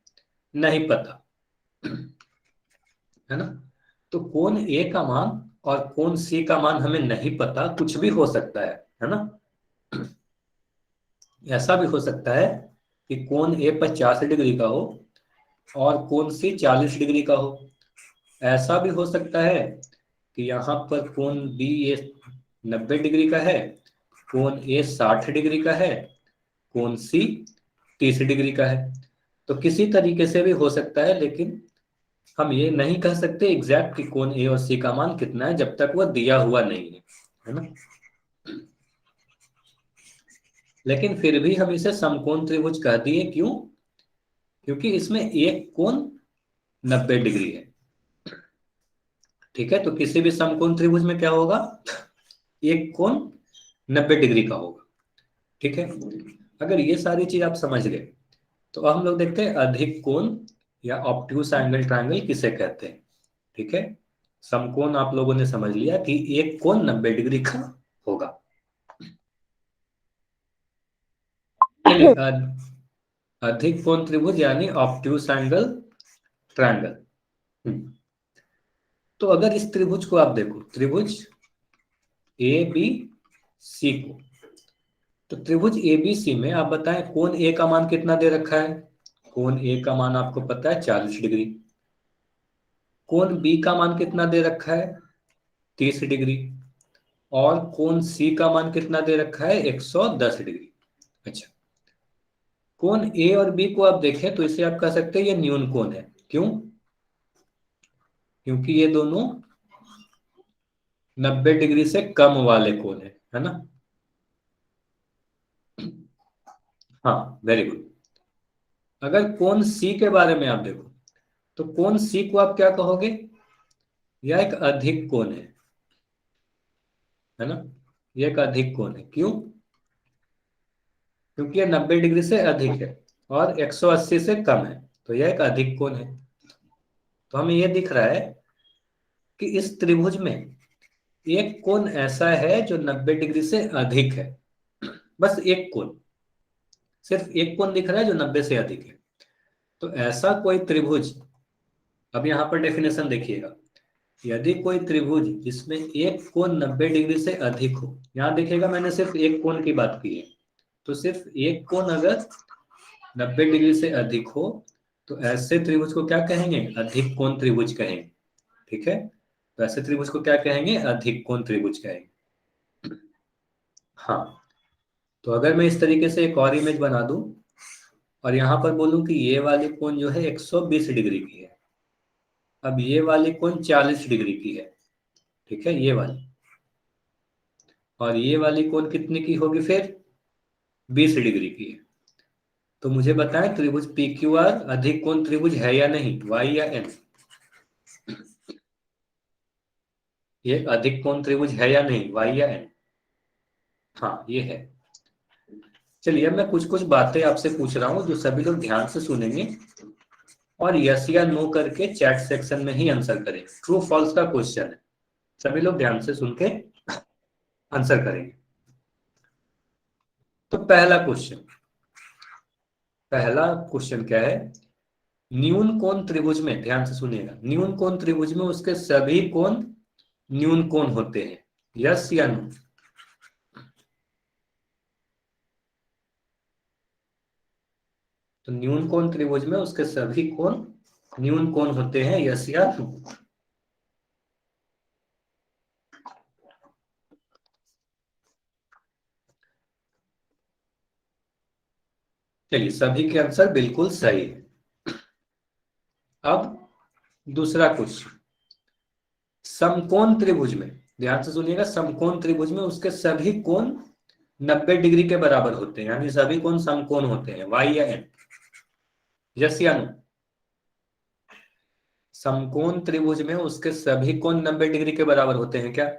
नहीं पता, है ना? तो कोण ए का मान और कोण सी का मान हमें नहीं पता, कुछ भी हो सकता है ना? ऐसा भी हो सकता है कि कोण ए 50 डिग्री का हो और कोण सी 40 डिग्री का हो। ऐसा भी हो सकता है कि यहाँ पर कोण बी ए 90 डिग्री का है, कोण ए 60 डिग्री का है, कोण सी 30 डिग्री का है। तो किसी तरीके से भी हो सकता है, लेकिन हम ये नहीं कह सकते एग्जैक्ट कि कोण ए और सी का मान कितना है जब तक वह दिया हुआ नहीं है ना? लेकिन फिर भी हम इसे समकोण त्रिभुज कह दिए, क्यों? क्योंकि इसमें एक कोण 90 डिग्री है। ठीक है, तो किसी भी समकोण त्रिभुज में क्या होगा, एक कोण 90 डिग्री का होगा। ठीक है, अगर ये सारी चीज आप समझ गए तो अब हम लोग देखते हैं अधिक कोण या ऑब्ट्यूस एंगल ट्रायंगल किसे कहते हैं। ठीक है, समकोण आप लोगों ने समझ लिया कि एक कोण 90 डिग्री का होगा। चलिए अधिक कोण त्रिभुज यानी ऑब्ट्यूस एंगल ट्रायंगल। तो अगर इस त्रिभुज को आप देखो, त्रिभुज ए बी सी को, तो त्रिभुज ए बी सी में आप बताएं कोण ए का मान कितना दे रखा है? कोण ए का मान आपको पता है 40 डिग्री। कोण बी का मान कितना दे रखा है? 30 डिग्री। और कोण सी का मान कितना दे रखा है? 110 डिग्री। अच्छा, कोण ए और बी को आप देखें तो इसे आप कह सकते हैं ये न्यून कोण है। क्यों? क्योंकि ये दोनों 90 डिग्री से कम वाले कोण है ना? हाँ वेरी गुड। अगर कोण सी के बारे में आप देखो तो कोण सी को आप क्या कहोगे? यह एक अधिक कोण है ना? यह एक अधिक कोण है। क्यों? क्योंकि यह 90 डिग्री से अधिक है और 180 से कम है, तो यह एक अधिक कोण है। तो हमें यह दिख रहा है कि इस त्रिभुज में एक कोण ऐसा है जो 90 डिग्री से अधिक है। बस एक कोण, सिर्फ एक कोण दिख रहा है जो 90 से अधिक है। तो ऐसा कोई त्रिभुज अब यहाँ पर डेफिनेशन देखिएगा, यदि कोई त्रिभुज जिसमें एक कोण 90 डिग्री से अधिक हो, यहाँ देखिएगा मैंने सिर्फ एक कोण की बात की है, तो सिर्फ एक कोण अगर 90 डिग्री से अधिक हो तो ऐसे त्रिभुज को क्या कहेंगे? अधिक कोण त्रिभुज कहेंगे। ठीक है, तो ऐसे त्रिभुज को क्या कहेंगे? अधिक कोण त्रिभुज कहेंगे। हाँ, तो अगर मैं इस तरीके से एक और इमेज बना दूं और यहां पर बोलूं कि ये वाली कोण जो है 120 डिग्री की है, अब ये वाली कोण 40 डिग्री की है, ठीक है, ये वाली, और ये वाली कोण कितनी की होगी फिर? 20 डिग्री की है। तो मुझे बताएं त्रिभुज पी क्यू आर अधिक कोण त्रिभुज है या नहीं, वाई या एन? ये अधिक कोण त्रिभुज है या नहीं, वाई या एन? हाँ, ये है। चलिए अब मैं कुछ कुछ बातें आपसे पूछ रहा हूं जो सभी लोग ध्यान से सुनेंगे और यस या नो करके चैट सेक्शन में ही आंसर करें। ट्रू फॉल्स का क्वेश्चन है, सभी लोग ध्यान से सुन के आंसर करेंगे। तो पहला क्वेश्चन क्या है? न्यून कोण त्रिभुज में, ध्यान से सुनिएगा, न्यून कोण त्रिभुज में उसके सभी कोण न्यून कोण होते हैं, यस या नो? तो न्यून कोण त्रिभुज में उसके सभी कोण न्यून कोण होते हैं, यस या नो? चलिए, सभी के आंसर बिल्कुल सही है। अब दूसरा क्वेश्चन, समकोण त्रिभुज में, ध्यान से सुनिएगा, समकोण त्रिभुज में उसके सभी कोण 90 डिग्री के बराबर होते हैं, यानी सभी कोण समकोण होते हैं, वाई या एन? यस या नो? समकोण त्रिभुज में उसके सभी कोण 90 डिग्री के बराबर होते हैं क्या?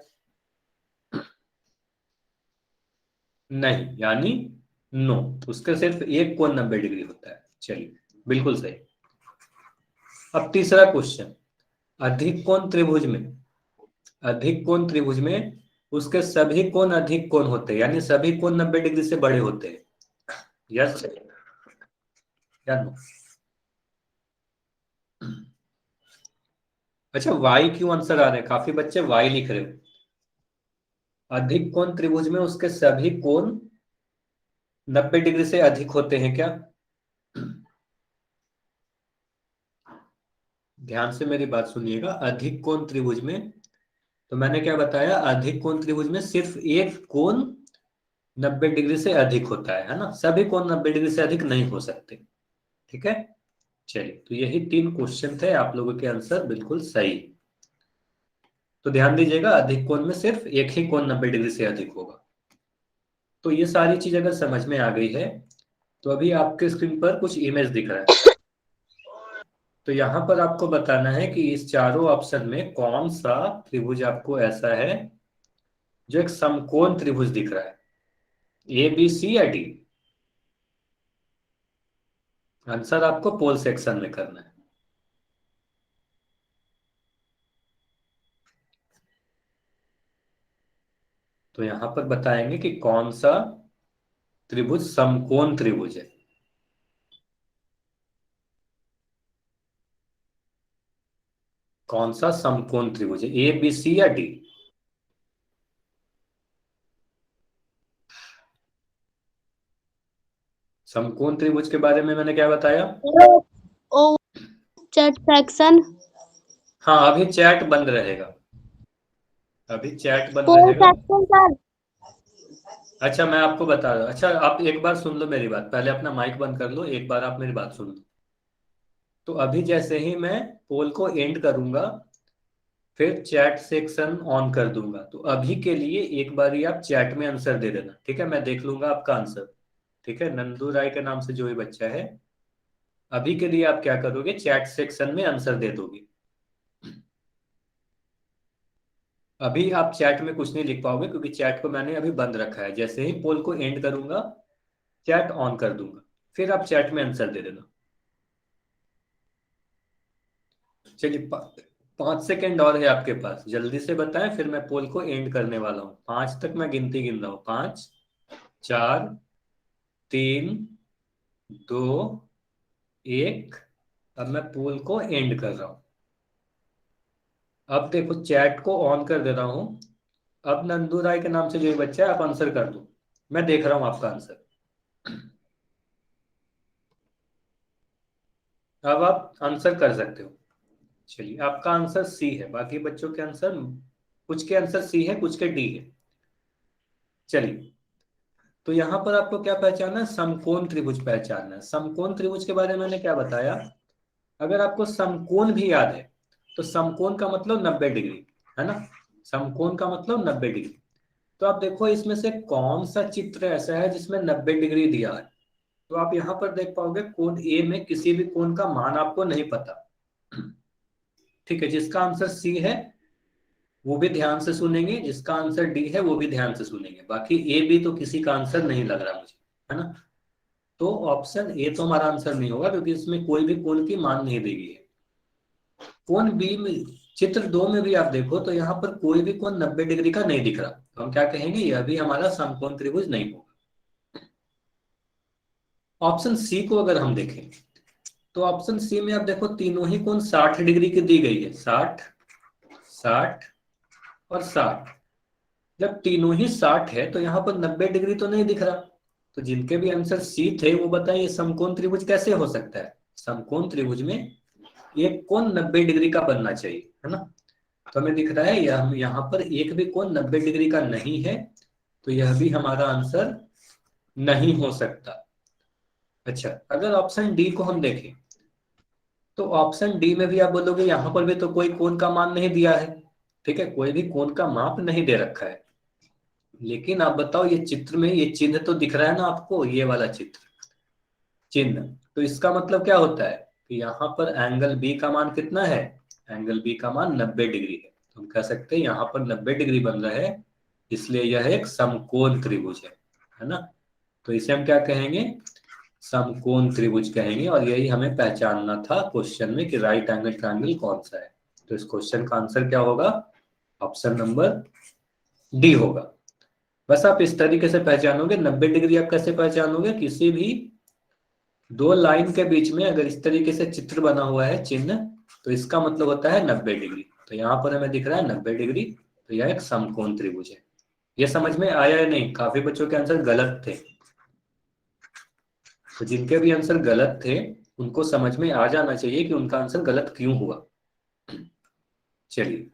नहीं, यानी नो, उसका सिर्फ एक कोण 90 डिग्री होता है। चलिए, बिल्कुल सही। अब तीसरा क्वेश्चन, अधिक कोण त्रिभुज में, अधिक कोण त्रिभुज में उसके सभी कोण अधिक कोण होते हैं, यानी सभी कोण 90 डिग्री से बड़े होते हैं, यस या नो? अच्छा, वाई क्यों आंसर आ रहे हैं? काफी बच्चे वाई लिख रहे हो। अधिक कोण त्रिभुज में उसके सभी कोण 90 डिग्री से अधिक होते हैं क्या? ध्यान से मेरी बात सुनिएगा, अधिक कोण त्रिभुज में, तो मैंने क्या बताया, अधिक कोण त्रिभुज में सिर्फ एक कोण 90 डिग्री से अधिक होता है ना, सभी कोण 90 डिग्री से अधिक नहीं हो सकते। ठीक है, चलिए, तो यही तीन क्वेश्चन थे, आप लोगों के आंसर बिल्कुल सही। तो ध्यान दीजिएगा, अधिक कोण में सिर्फ एक ही कोण 90 डिग्री से अधिक होगा। तो ये सारी चीज अगर समझ में आ गई है, तो अभी आपके स्क्रीन पर कुछ इमेज दिख रहा है, तो यहां पर आपको बताना है कि इस चारों ऑप्शन में कौन सा त्रिभुज आपको ऐसा है जो एक समकोण त्रिभुज दिख रहा है, ए बी सी या डी? आंसर आपको पोल सेक्शन में करना है। तो यहां पर बताएंगे कि कौन सा त्रिभुज समकोण त्रिभुज है। कौन सा समकोण त्रिभुज है, ए बी सी या डी? समकोण त्रिभुज के बारे में मैंने क्या बताया? ओ चैट सेक्शन हाँ, अभी चैट बंद रहेगा, अभी चैट बंद पोल रहेगा। Section sir. अच्छा, मैं आपको बता रहा हूँ, अच्छा आप एक बार सुन लो मेरी बात, पहले अपना माइक बंद कर लो, एक बार आप मेरी बात सुन लो। तो अभी जैसे ही मैं पोल को एंड करूंगा, फिर चैट सेक्शन ऑन कर दूंगा, तो अभी के लिए एक बार ही आप चैट में आंसर दे देना, ठीक है? मैं देख लूंगा आपका आंसर, ठीक है? नंदू राय के नाम से जो भी बच्चा है, अभी के लिए आप क्या करोगे, चैट सेक्शन में आंसर दे दोगे। अभी आप चैट में कुछ नहीं लिख पाओगे क्योंकि चैट को मैंने अभी बंद रखा है, जैसे ही पोल को एंड करूंगा चैट ऑन कर दूंगा, फिर आप चैट में आंसर दे देना। चलिए, 5 सेकेंड और है आपके पास, जल्दी से बताएं, फिर मैं पोल को एंड करने वाला हूं। 5 तक मैं गिनती गिन रहा हूं, 5, 4, 3, 2, 1। अब मैं पोल को एंड कर रहा हूं। अब देखो चैट को ऑन कर दे रहा हूं। अब नंदू राय के नाम से जो ये बच्चा है, आप आंसर कर दो। मैं देख रहा हूं आपका आंसर। अब आप आंसर कर सकते हो। चलिए, आपका आंसर सी है। बाकी बच्चों के आंसर, कुछ के आंसर सी है, कुछ के डी है। चलिए, तो यहां पर आपको क्या पहचानना है? समकोण त्रिभुज पहचानना है। समकोण त्रिभुज के बारे में मैंने क्या बताया? अगर आपको समकोण भी याद है, तो समकोण का मतलब 90 डिग्री, है ना। समकोण का मतलब 90 डिग्री। तो आप देखो इसमें से कौन सा चित्र ऐसा है जिसमें 90 डिग्री दिया है। तो आप यहां पर देख पाओगे कोण ए में किसी भी कोण का मान आपको नहीं पता। ठीक है, जिसका आंसर सी है वो भी ध्यान से सुनेंगे, जिसका आंसर डी है वो भी ध्यान से सुनेंगे। बाकी ए बी तो किसी का आंसर नहीं लग रहा मुझे, है ना। तो ऑप्शन ए तो हमारा आंसर नहीं होगा, क्योंकि इसमें कोई भी कोण की मान नहीं दी गई है। कोण बी में, चित्र दो में भी आप देखो तो यहाँ पर कोई भी कोण 90 डिग्री का नहीं दिख रहा, तो हम क्या कहेंगे? यह भी हमारा समकोण त्रिभुज नहीं होगा। ऑप्शन सी को अगर हम देखें, तो ऑप्शन सी में आप देखो तीनों ही कोण 60 डिग्री की दी गई है। 60, 60 और 60। जब तीनों ही 60 है तो यहाँ पर 90 डिग्री तो नहीं दिख रहा। तो जिनके भी आंसर सी थे वो बताइए समकोण त्रिभुज कैसे हो सकता है? समकोण त्रिभुज में एक कोण 90 डिग्री का बनना चाहिए, है ना। तो हमें दिख रहा है यह यहाँ पर एक भी कोण 90 डिग्री का नहीं है। तो यह भी हमारा आंसर नहीं हो सकता। अच्छा, अगर ऑप्शन डी को हम देखें, तो ऑप्शन डी में भी आप बोलोगे यहाँ पर भी तो कोई कोण का मान नहीं दिया है। ठीक है, कोई भी कोण का माप नहीं दे रखा है। लेकिन आप बताओ, ये चित्र में ये चिन्ह तो दिख रहा है ना आपको, ये वाला चित्र चिन्ह। तो इसका मतलब क्या होता है कि यहाँ पर एंगल बी का मान कितना है? एंगल बी का मान 90 डिग्री है। तो हम कह सकते हैं यहाँ पर 90 डिग्री बन रहा है, इसलिए यह एक समकोण त्रिभुज है ना। तो इसे हम क्या कहेंगे? समकोण त्रिभुज कहेंगे। और यही हमें पहचानना था क्वेश्चन में कि राइट एंगल ट्रायंगल कौन सा है। तो इस क्वेश्चन का आंसर क्या होगा? ऑप्शन नंबर डी होगा। बस आप इस तरीके से पहचानोगे। 90 डिग्री आप कैसे पहचानोगे? किसी भी दो लाइन के बीच में अगर इस तरीके से चित्र बना हुआ है, चिन्ह, तो इसका मतलब होता है 90 डिग्री। तो यहाँ पर हमें दिख रहा है 90 डिग्री, तो यह एक समकोण त्रिभुज है। ये समझ में आया या नहीं? काफी बच्चों के आंसर गलत थे। तो जिनके भी आंसर गलत थे उनको समझ में आ जाना चाहिए कि उनका आंसर गलत क्यों हुआ। चलिए,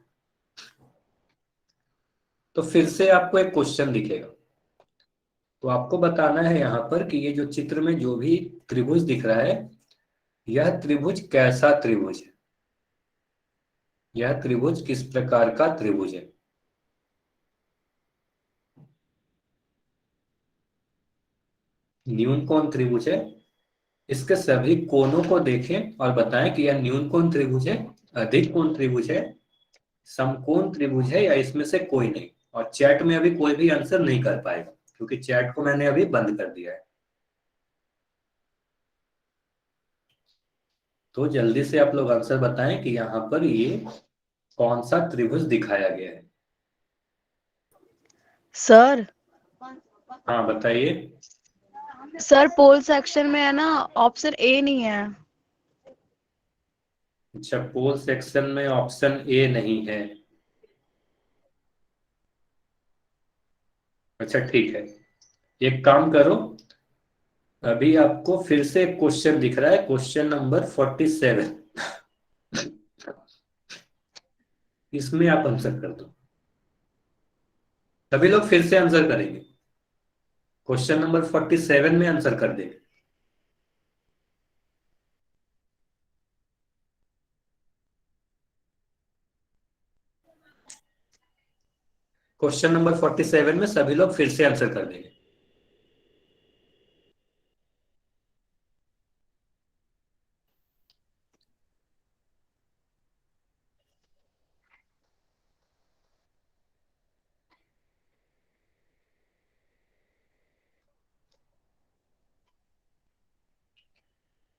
तो फिर से आपको एक क्वेश्चन दिखेगा। तो आपको बताना है यहाँ पर कि ये जो चित्र में जो भी त्रिभुज दिख रहा है, यह त्रिभुज कैसा त्रिभुज है? यह त्रिभुज किस प्रकार का त्रिभुज है? न्यून कोण त्रिभुज है। इसके सभी कोणों को देखें और बताएं कि यह न्यून कोण त्रिभुज है, अधिक कोण त्रिभुज है, समकोण त्रिभुज है, या इसमें से कोई नहीं। और चैट में अभी कोई भी आंसर नहीं कर पाएगा, क्योंकि चैट को मैंने अभी बंद कर दिया है। तो जल्दी से आप लोग आंसर बताएं कि यहाँ पर ये कौन सा त्रिभुज दिखाया गया है। सर हाँ बताइए। सर पोल सेक्शन में है ना, ऑप्शन ए नहीं है। अच्छा, पोल सेक्शन में ऑप्शन ए नहीं है। अच्छा ठीक है, एक काम करो, अभी आपको फिर से एक क्वेश्चन दिख रहा है, क्वेश्चन नंबर 47। इसमें आप आंसर कर दो। सभी लोग फिर से आंसर करेंगे। क्वेश्चन नंबर 47 में आंसर कर देंगे। क्वेश्चन नंबर 47 में सभी लोग फिर से आंसर कर देंगे।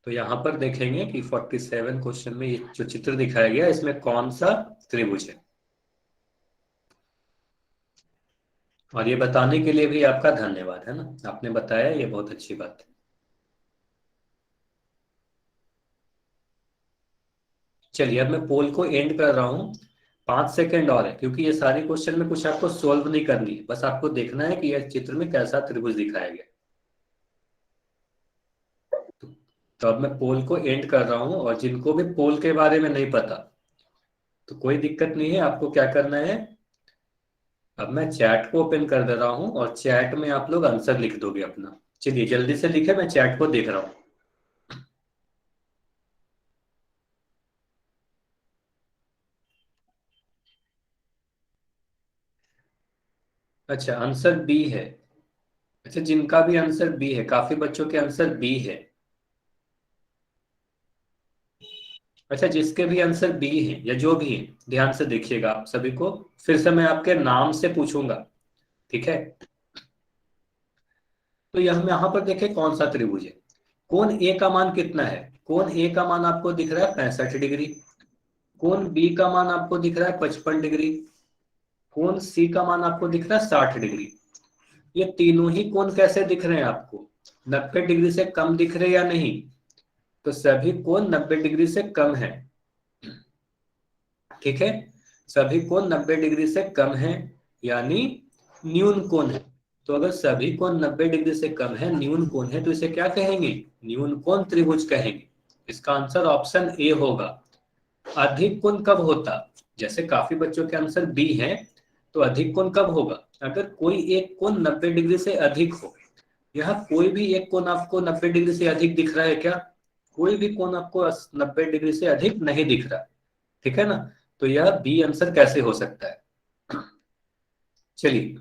तो यहां पर देखेंगे कि 47 क्वेश्चन में ये जो चित्र दिखाया गया इसमें कौन सा त्रिभुज है। और ये बताने के लिए भी आपका धन्यवाद, है ना, आपने बताया, ये बहुत अच्छी बात है। चलिए, अब मैं पोल को एंड कर रहा हूं। 5 सेकेंड और है, क्योंकि ये सारी क्वेश्चन में कुछ आपको सोल्व नहीं करनी है, बस आपको देखना है कि यह चित्र में कैसा त्रिभुज दिखाया गया। तो अब मैं पोल को एंड कर रहा हूं, और जिनको भी पोल के बारे में नहीं पता तो कोई दिक्कत नहीं है, आपको क्या करना है, अब मैं चैट को ओपन कर दे रहा हूं और चैट में आप लोग आंसर लिख दोगे अपना। चलिए जल्दी से लिखे, मैं चैट को देख रहा हूं। अच्छा, आंसर बी है। अच्छा, जिनका भी आंसर बी है, काफी बच्चों के आंसर बी है। अच्छा, जिसके भी आंसर बी है या जो भी है, ध्यान से देखिएगा आप सभी को, फिर से मैं आपके नाम से पूछूंगा, ठीक है। तो यह हम यहाँ पर देखें कौन सा त्रिभुज है। कोण ए का मान कितना है? कोण ए का मान आपको दिख रहा है 65 डिग्री। कोण बी का मान आपको दिख रहा है 55 डिग्री। कोण सी का मान आपको दिख रहा है 60 डिग्री। ये तीनों ही कोण कैसे दिख रहे हैं आपको? 90 डिग्री से कम दिख रहे या नहीं? तो सभी कोण 90 डिग्री से कम है, ठीक है। सभी कोण 90 डिग्री से कम है, यानी न्यून कोण है। तो अगर सभी कोण 90 डिग्री से कम है, न्यून कोण है, तो इसे क्या कहेंगे? न्यून कोण त्रिभुज कहेंगे। इसका आंसर ऑप्शन ए होगा। अधिक कोण कब होता? जैसे काफी बच्चों के आंसर बी है, तो अधिक कोण कब होगा? अगर कोई एक कोण 90 डिग्री से अधिक हो। यहाँ कोई भी एक कोण आपको 90 डिग्री से अधिक दिख रहा है क्या? कोई भी कोण आपको 90 डिग्री से अधिक नहीं दिख रहा, ठीक है ना। तो यह बी आंसर कैसे हो सकता है? चलिए,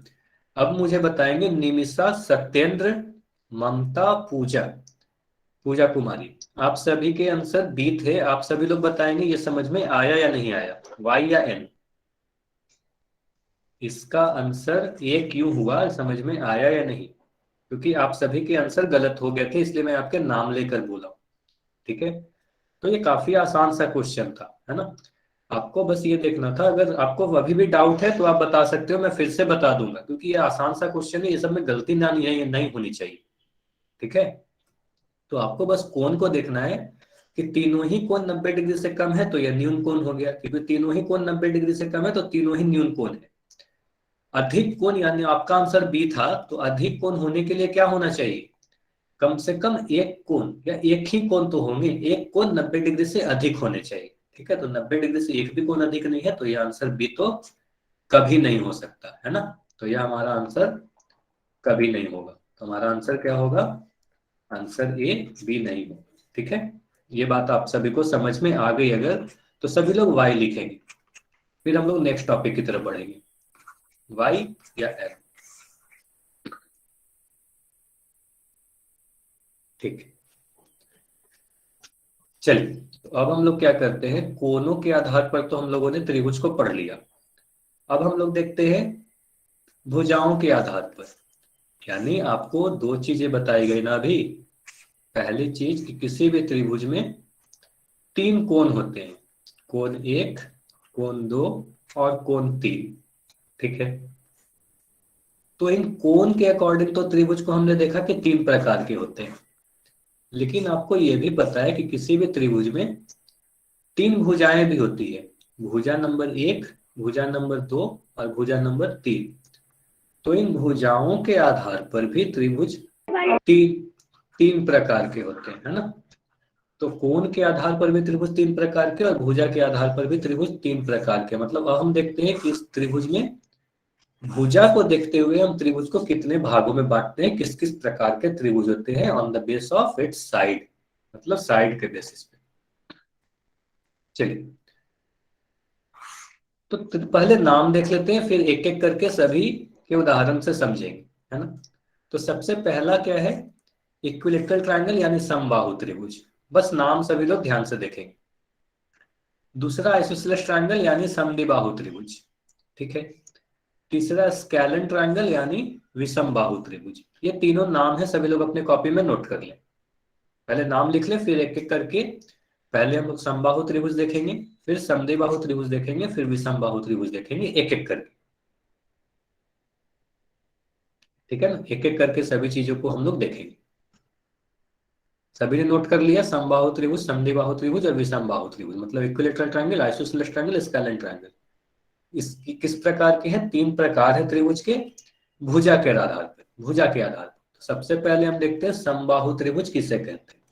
अब मुझे बताएंगे निमिषा, सत्येंद्र, ममता, पूजा, पूजा कुमारी। आप सभी के आंसर बी थे, आप सभी लोग बताएंगे ये समझ में आया या नहीं आया, वाई या एन। इसका आंसर ए क्यों हुआ, समझ में आया या नहीं? क्योंकि आप सभी के आंसर गलत हो गए थे, इसलिए मैं आपके नाम लेकर बोला, ठीक है। तो ये काफी आसान सा क्वेश्चन था, है ना। आपको बस ये देखना था, अगर आपको अभी भी डाउट है तो आप बता सकते हो, मैं फिर से बता दूंगा, क्योंकि ये आसान सा क्वेश्चन है, ये सब में गलती ना नहीं है, ये नहीं होनी चाहिए, ठीक है। तो आपको बस कोण को देखना है कि तीनों ही कोण 90 डिग्री से कम है, तो यह न्यून कोण हो गया, क्योंकि तीनों ही कोण 90 डिग्री से कम है, तो तीनों ही न्यून कोण है। अधिक कोण, यानी आपका आंसर बी था, तो अधिक कोण होने के लिए क्या होना चाहिए? कम से कम एक कोण या एक ही कोण तो होंगे, एक कोण 90 डिग्री से अधिक होने चाहिए, ठीक है। तो 90 डिग्री से एक भी कोण अधिक नहीं है, तो यह आंसर बी तो कभी नहीं हो सकता, है ना। तो यह हमारा आंसर कभी नहीं होगा। तो हमारा आंसर क्या होगा? आंसर ए, बी नहीं होगा, ठीक है। ये बात आप सभी को समझ में आ गई अगर, तो सभी लोग वाई लिखेंगे। फिर हम लोग नेक्स्ट टॉपिक की तरफ बढ़ेंगे, वाई या एफ, ठीक है। चलिए, तो अब हम लोग क्या करते हैं, कोनों के आधार पर तो हम लोगों ने त्रिभुज को पढ़ लिया। अब हम लोग देखते हैं भुजाओं के आधार पर, यानी आपको दो चीजें बताई गई ना अभी। पहली चीज कि किसी भी त्रिभुज में तीन कोण होते हैं, कोण एक, कोण दो और कोण तीन, ठीक है। तो इन कोण के अकॉर्डिंग तो त्रिभुज को हमने देखा कि तीन प्रकार के होते हैं, लेकिन आपको यह भी पता है कि किसी भी त्रिभुज में तीन भुजाएं भी होती है, भुजा नंबर एक, भुजा नंबर दो और भुजा नंबर तीन। तो इन भुजाओं के आधार पर भी त्रिभुज तीन तीन प्रकार के होते हैं, है ना। तो कोण के आधार पर भी त्रिभुज तीन प्रकार के और भुजा के आधार पर भी त्रिभुज तीन प्रकार के। मतलब अब हम देखते हैं कि इस त्रिभुज में भुजा को देखते हुए हम त्रिभुज को कितने भागों में बांटते हैं, किस किस प्रकार के त्रिभुज होते हैं, on the base of its side, मतलब साइड के बेसिस पे। चलिए, तो पहले नाम देख लेते हैं, फिर एक एक करके सभी के उदाहरण से समझेंगे, है ना। तो सबसे पहला क्या है, इक्विलेटरल ट्रायंगल यानी समबाहु त्रिभुज। बस नाम सभी लोग ध्यान से देखेंगे। दूसरा आइसोसेलेस ट्रायंगल यानी समद्विबाहु त्रिभुज, ठीक है। तीसरा स्केलन ट्रायंगल यानी विषमबाहु त्रिभुज। ये तीनों नाम है, सभी लोग अपने कॉपी में नोट कर लें। पहले नाम लिख ले, फिर एक एक करके पहले हम लोग समबाहु त्रिभुज देखेंगे, फिर समद्विबाहु त्रिभुज देखेंगे, फिर विषमबाहु त्रिभुज देखेंगे, एक एक करके, ठीक है ना। एक एक करके सभी चीजों को हम लोग देखेंगे। सभी ने नोट कर लिया, समबाहु त्रिभुज, समद्विबाहु त्रिभुज और विषमबाहु त्रिभुज, मतलब equilateral triangle, isosceles triangle, scalene triangle. इसकी किस प्रकार के हैं? 3 प्रकार है त्रिभुज के भुजा के आधार पर। भुजा के आधार पर सबसे पहले हम देखते हैं समबाहु त्रिभुज किसे कहते हैं।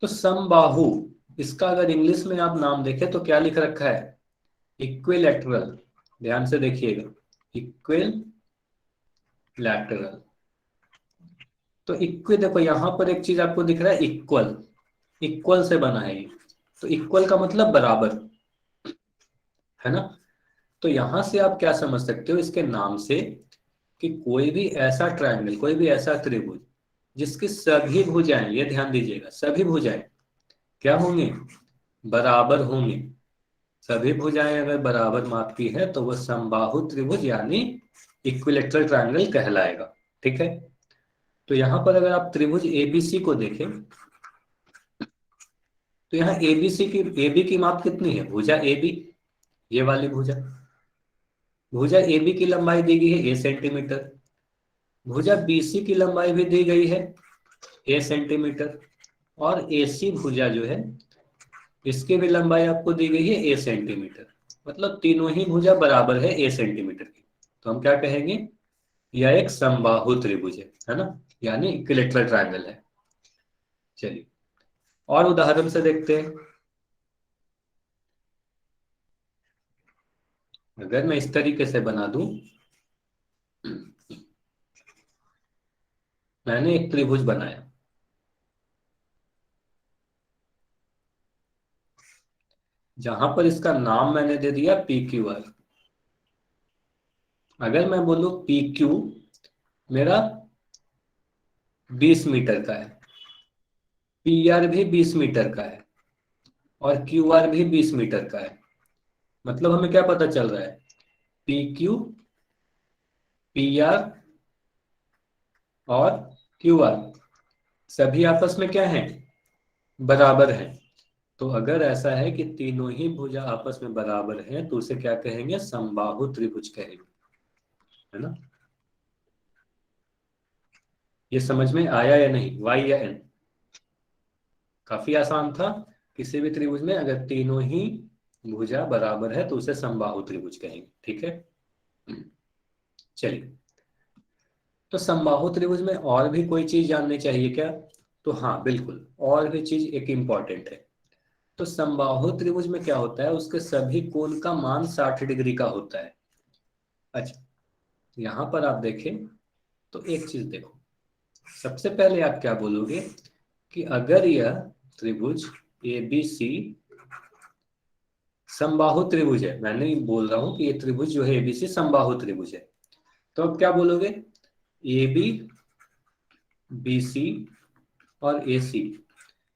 तो समबाहु, इसका अगर इंग्लिश में आप नाम देखें तो क्या लिख रखा है? इक्विलैटरल। ध्यान से देखिएगा, इक्विलैटरल। तो इक्वि, देखो यहां पर एक चीज आपको दिख रहा है, इक्वल। इक्वल से बना है ये। तो इक्वल का मतलब बराबर, है ना। तो यहां से आप क्या समझ सकते हो इसके नाम से, कि कोई भी ऐसा ट्रायंगल, कोई भी ऐसा त्रिभुज जिसकी सभी भुजाएं, ये ध्यान दीजिएगा, सभी भुजाएं क्या होंगी? बराबर होंगी। सभी भुजाएं अगर बराबर माप की है तो वह समबाहु त्रिभुज यानी इक्विलैटरल ट्रायंगल कहलाएगा। ठीक है। तो यहां पर अगर आप त्रिभुज एबीसी को देखें तो यहाँ एबीसी की, एबी की माप कितनी है? भुजा एबी, ये वाली भुजा। भुजा एबी की लंबाई दी गई है ए सेंटीमीटर। भुजा बीसी की लंबाई भी दी गई है ए सेंटीमीटर। और एसी भुजा जो है इसकी भी लंबाई आपको दी गई है ए सेंटीमीटर। मतलब तीनों ही भुजा बराबर है ए सेंटीमीटर की। तो हम क्या कहेंगे? यह एक समबाहु त्रिभुज है ना, यानी इक्विलैटरल ट्रायंगल है। चलिए और उदाहरण से देखते हैं। अगर मैं इस तरीके से बना दूं, मैंने एक त्रिभुज बनाया जहां पर इसका नाम मैंने दे दिया पी क्यू आर। अगर मैं बोलूं पी क्यू मेरा 20 मीटर का है, पी आर भी 20 मीटर का है, और क्यू आर भी 20 मीटर का है, मतलब हमें क्या पता चल रहा है? पी क्यू, पी आर और क्यू आर सभी आपस में क्या है? बराबर है। तो अगर ऐसा है कि तीनों ही भुजा आपस में बराबर हैं तो उसे क्या कहेंगे? समबाहु त्रिभुज कहेंगे, है ना। ये समझ में आया या नहीं? वाई या एन? काफी आसान था। किसी भी त्रिभुज में अगर तीनों ही भुजा बराबर है तो उसे समबाहु त्रिभुज कहेंगे। ठीक है। चलिए, तो समबाहु त्रिभुज में और भी कोई चीज जाननी चाहिए क्या? तो हाँ बिल्कुल, और भी चीज एक इंपॉर्टेंट है। तो समबाहु त्रिभुज में क्या होता है? उसके सभी कोण का मान 60 डिग्री का होता है। अच्छा, यहां पर आप देखें तो एक चीज देखो। सबसे पहले आप क्या बोलोगे कि अगर यह त्रिभुज ए बी सी समबाहु त्रिभुज है, मैं नहीं बोल रहा हूं कि ये त्रिभुज जो है एबीसी समबाहु त्रिभुज है, तो अब क्या बोलोगे? ए बी, बी सी और ए सी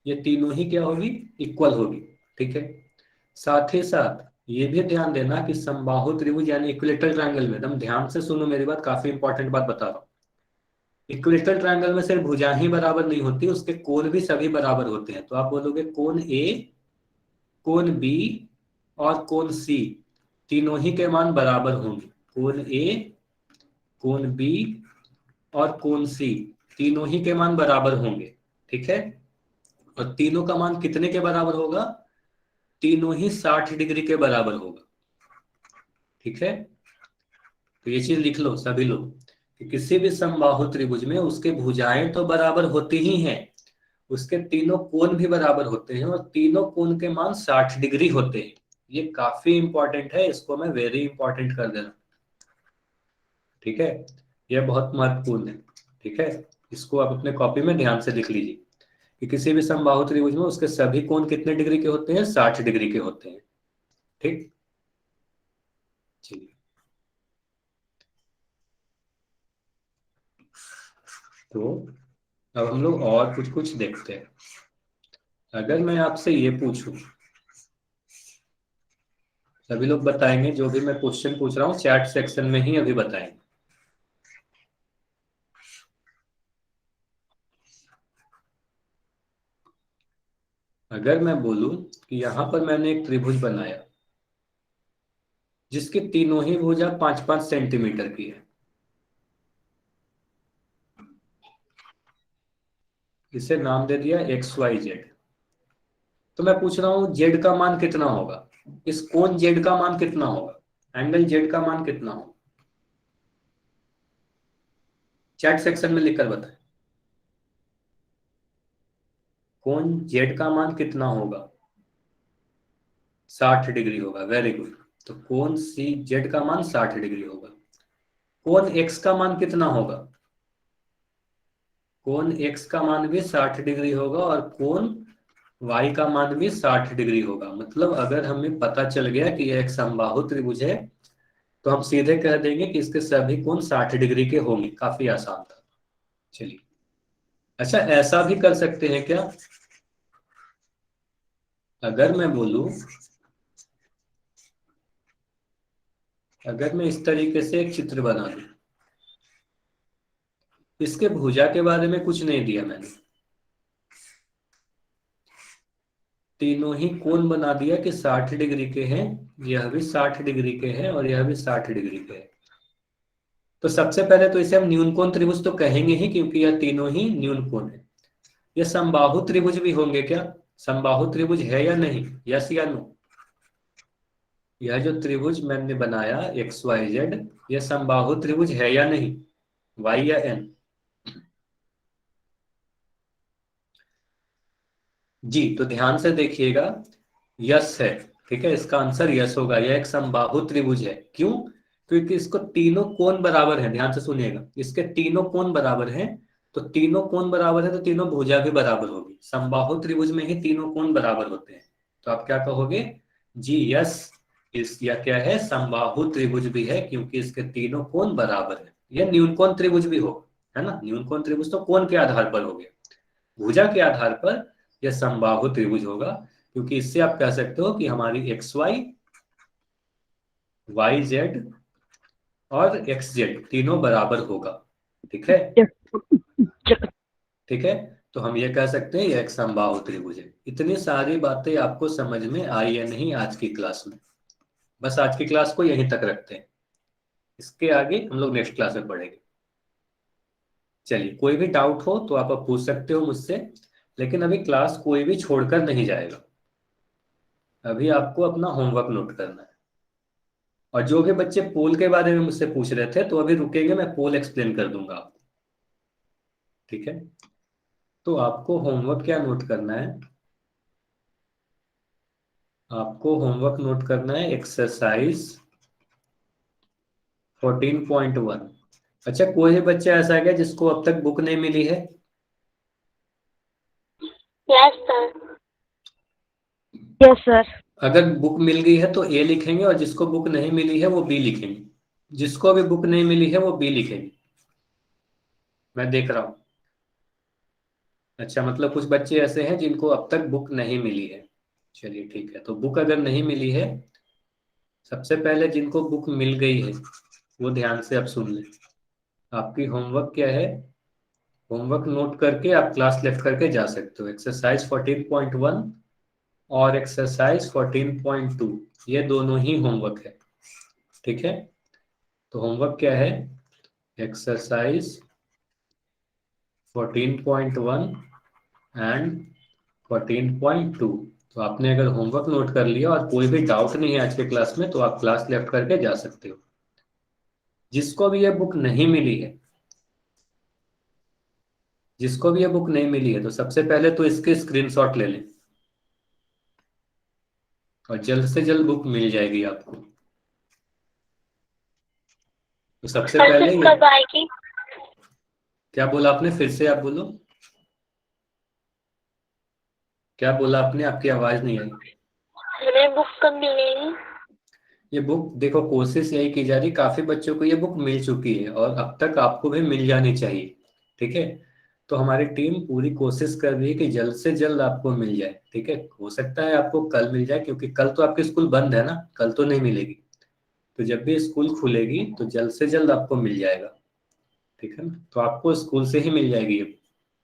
ये तीनों ही क्या होगी? इक्वल होगी। ठीक है। साथ ही साथ ये भी ध्यान देना कि समबाहु त्रिभुज यानी इक्विलेटरल ट्रायंगल में, एकदम ध्यान से सुनो मेरी बात, काफी इंपॉर्टेंट बात बता रहा हूँ। इक्विलेटरल ट्रायंगल में सिर्फ भुजा ही बराबर नहीं होती, उसके कोण भी सभी बराबर होते हैं। तो आप बोलोगे कोण ए, कोण बी और कोण सी तीनों ही के मान बराबर होंगे। कोण ए, कोण बी और कोण सी तीनों ही के मान बराबर होंगे। ठीक है। और तीनों का मान कितने के बराबर होगा? तीनों ही 60 डिग्री के बराबर होगा। ठीक है। तो ये चीज लिख लो सभी लोग कि किसी भी समबाहु त्रिभुज में उसके भुजाएं तो बराबर होती ही हैं, उसके तीनों कोण भी बराबर होते हैं, और तीनों कोण के मान 60 डिग्री होते हैं। ये काफी इंपॉर्टेंट है, इसको मैं वेरी इंपॉर्टेंट कर दे रहा हूं। ठीक है। यह बहुत महत्वपूर्ण है। ठीक है। इसको आप अपने कॉपी में ध्यान से लिख लीजिए कि किसी भी समबाहु त्रिभुज में उसके सभी कोण कितने डिग्री के होते हैं? 60 डिग्री के होते हैं। ठीक। चलिए, तो अब हम लोग और कुछ कुछ देखते हैं। अगर मैं आपसे ये पूछूं, सभी लोग बताएंगे, जो भी मैं क्वेश्चन पूछ रहा हूँ चैट सेक्शन में ही अभी बताएंगे। अगर मैं बोलूं कि यहां पर मैंने एक त्रिभुज बनाया जिसकी तीनों ही भुजा 5-5 सेंटीमीटर की है, इसे नाम दे दिया एक्स वाई जेड। तो मैं पूछ रहा हूं जेड का मान कितना होगा? इस कोण जेड का मान कितना होगा, एंगल जेड का मान कितना होगा? चैट सेक्शन में लिखकर बताएं, कोण जेड का मान कितना होगा? 60 डिग्री होगा, वेरी गुड। तो कोण सी जेड का मान 60 डिग्री होगा। कोण एक्स का मान कितना होगा? कोण एक्स का मान भी 60 डिग्री होगा और कोण वाई का मान भी 60 डिग्री होगा। मतलब अगर हमें पता चल गया कि यह एक समबाहु त्रिभुज है तो हम सीधे कह देंगे कि इसके सभी कोण 60 डिग्री के होंगे। काफी आसान था। चलिए, अच्छा ऐसा भी कर सकते हैं क्या, अगर मैं बोलूं, अगर मैं इस तरीके से एक चित्र बना दूं, इसके भुजा के बारे में कुछ नहीं दिया मैंने, तीनों ही कोण बना दिया कि 60 डिग्री के हैं, यह भी 60 डिग्री के हैं और यह भी 60 डिग्री के हैं। तो सबसे पहले तो इसे हम न्यून कोण त्रिभुज तो कहेंगे ही, क्योंकि यह तीनों ही न्यून कोण है। ये समबाहु त्रिभुज भी होंगे क्या? समबाहु त्रिभुज है या नहीं, यस या नो? यह जो त्रिभुज मैंने बनाया एक्स वाई जेड, यह समबाहु त्रिभुज है या नहीं, वाई या एन? जी, तो ध्यान से देखिएगा, यस है। ठीक है, इसका आंसर यस होगा, यह एक समबाहु त्रिभुज है। क्यों? क्योंकि इसको तीनों कोण बराबर हैं। ध्यान से सुनिएगा, इसके तीनों कोण बराबर हैं, तो तीनों कोण बराबर है तो तीनों भुजा भी बराबर होगी। समबाहु त्रिभुज में ही तीनों कोण बराबर होते हैं। तो आप क्या कहोगे? जी यस, इस या क्या है, समबाहु त्रिभुज भी है क्योंकि इसके तीनों कोण बराबर है। यह न्यून कोण त्रिभुज भी हो, है ना। न्यून कोण त्रिभुज तो कोण के आधार पर हो गया, भुजा के आधार पर यह समबाहु त्रिभुज होगा, क्योंकि इससे आप कह सकते हो कि हमारी एक्स वाई, वाई जेड और एक्स जेड तीनों बराबर होगा। ठीक है, ठीक है। तो हम ये कह सकते हैं यह एक समबाहु त्रिभुज है। इतनी सारी बातें आपको समझ में आई या नहीं आज की क्लास में? बस आज की क्लास को यहीं तक रखते हैं, इसके आगे हम लोग नेक्स्ट क्लास में पढ़ेंगे। चलिए, कोई भी डाउट हो तो आप अब पूछ सकते हो मुझसे, लेकिन अभी क्लास कोई भी छोड़कर नहीं जाएगा। अभी आपको अपना होमवर्क नोट करना है। और जो भी बच्चे पोल के बारे में मुझसे पूछ रहे थे, तो अभी रुकेंगे, मैं पोल एक्सप्लेन कर दूंगा आपको। ठीक है, तो आपको होमवर्क क्या नोट करना है? आपको होमवर्क नोट करना है एक्सरसाइज 14.1। अच्छा, कोई भी बच्चा ऐसा है क्या जिसको अब तक बुक नहीं मिली है? Yes sir. Yes sir. अगर बुक मिल गई है तो ए लिखेंगे, और जिसको बुक नहीं मिली है वो बी लिखेंगे। जिसको भी बुक नहीं मिली है वो बी लिखेंगे। मैं देख रहा हूं। अच्छा, मतलब कुछ बच्चे ऐसे हैं जिनको अब तक बुक नहीं मिली है। चलिए ठीक है, तो बुक अगर नहीं मिली है, सबसे पहले जिनको बुक मिल गई है वो ध्यान से अब सुन लें। आपकी होमवर्क क्या है? होमवर्क नोट करके आप क्लास लेफ्ट करके जा सकते हो। एक्सरसाइज 14.1 और एक्सरसाइज 14.2, ये दोनों ही होमवर्क है। ठीक है, तो होमवर्क क्या है? Exercise 14.1 and 14.2। तो आपने अगर होमवर्क नोट कर लिया और कोई भी डाउट नहीं है आज के क्लास में, तो आप क्लास लेफ्ट करके जा सकते हो। जिसको भी ये बुक नहीं मिली है, जिसको भी ये बुक नहीं मिली है, तो सबसे पहले तो इसके स्क्रीनशॉट ले लें, और जल्द से जल्द बुक मिल जाएगी आपको। तो सबसे पहले ये, कब आएगी? क्या बोला आपने? फिर से आप बोलो, क्या बोला आपने? आपकी आवाज नहीं आई। हमें बुक कब मिलेगी? ये बुक देखो, कोशिश यही की जा रही, काफी बच्चों को ये बुक मिल चुकी है और अब तक आपको भी मिल जानी चाहिए। ठीक है, तो हमारी टीम पूरी कोशिश कर रही है कि जल्द से जल्द आपको मिल जाए। ठीक है, हो सकता है आपको कल मिल जाए, क्योंकि कल तो आपकी स्कूल बंद है ना, कल तो नहीं मिलेगी। तो जब भी स्कूल खुलेगी तो जल्द से जल्द आपको मिल जाएगा। ठीक है ना, तो आपको स्कूल से ही मिल जाएगी ये,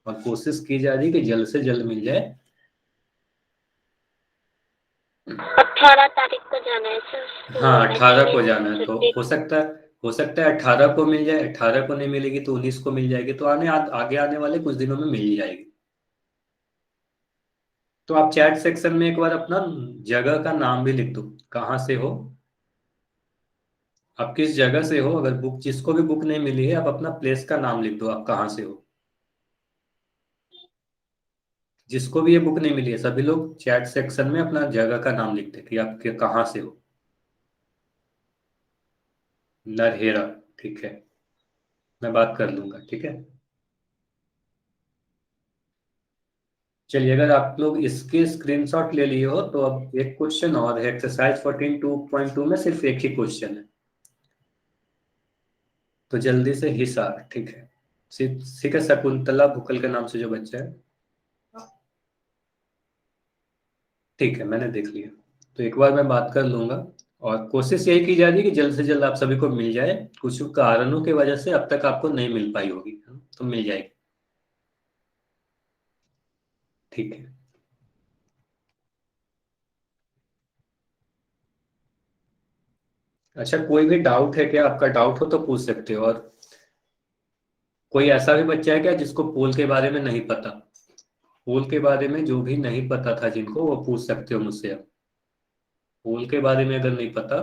और कोशिश की जा रही है कि जल्द से जल्द मिल जाए। 18 तारीख को जाना है सर। हाँ, 18 को जाना है, तो हो सकता है 18 को मिल जाए। 18 को नहीं मिलेगी तो 19 को मिल जाएगी, तो आगे आने वाले कुछ दिनों में मिल जाएगी। तो आप चैट सेक्शन में एक बार अपना जगह का नाम भी लिख दो, कहाँ से हो, आप किस जगह से हो। अगर बुक, जिसको भी बुक नहीं मिली है, आप अपना प्लेस का नाम लिख दो, आप कहाँ से हो। जिसको भी ये बुक नहीं मिली है, सभी लोग चैट सेक्शन में अपना जगह का नाम लिखते कि आप कहाँ से हो। नरहेरा, ठीक है, मैं बात कर लूंगा, ठीक है। चलिए, अगर आप लोग इसके स्क्रीनशॉट ले लिए हो तो अब एक क्वेश्चन और है, एक्सरसाइज 14.2.2 में सिर्फ एक ही क्वेश्चन है, तो जल्दी से हिसार, ठीक है। ठीक है, शकुंतला भुक्कल के नाम से जो बच्चा है, ठीक है, मैंने देख लिया। तो एक बार मैं बात कर लूंगा, और कोशिश यही की जा रही है कि जल्द से जल्द आप सभी को मिल जाए। कुछ कारणों की वजह से अब तक आपको नहीं मिल पाई होगी, तो मिल जाएगी, ठीक है। अच्छा, कोई भी डाउट है क्या? आपका डाउट हो तो पूछ सकते हो। और कोई ऐसा भी बच्चा है क्या जिसको पोल के बारे में नहीं पता? पोल के बारे में जो भी नहीं पता था जिनको, वो पूछ सकते हो मुझसे अब। पोल के बारे में अगर नहीं पता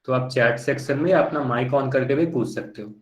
तो आप चैट सेक्शन में अपना माइक ऑन करके भी पूछ सकते हो।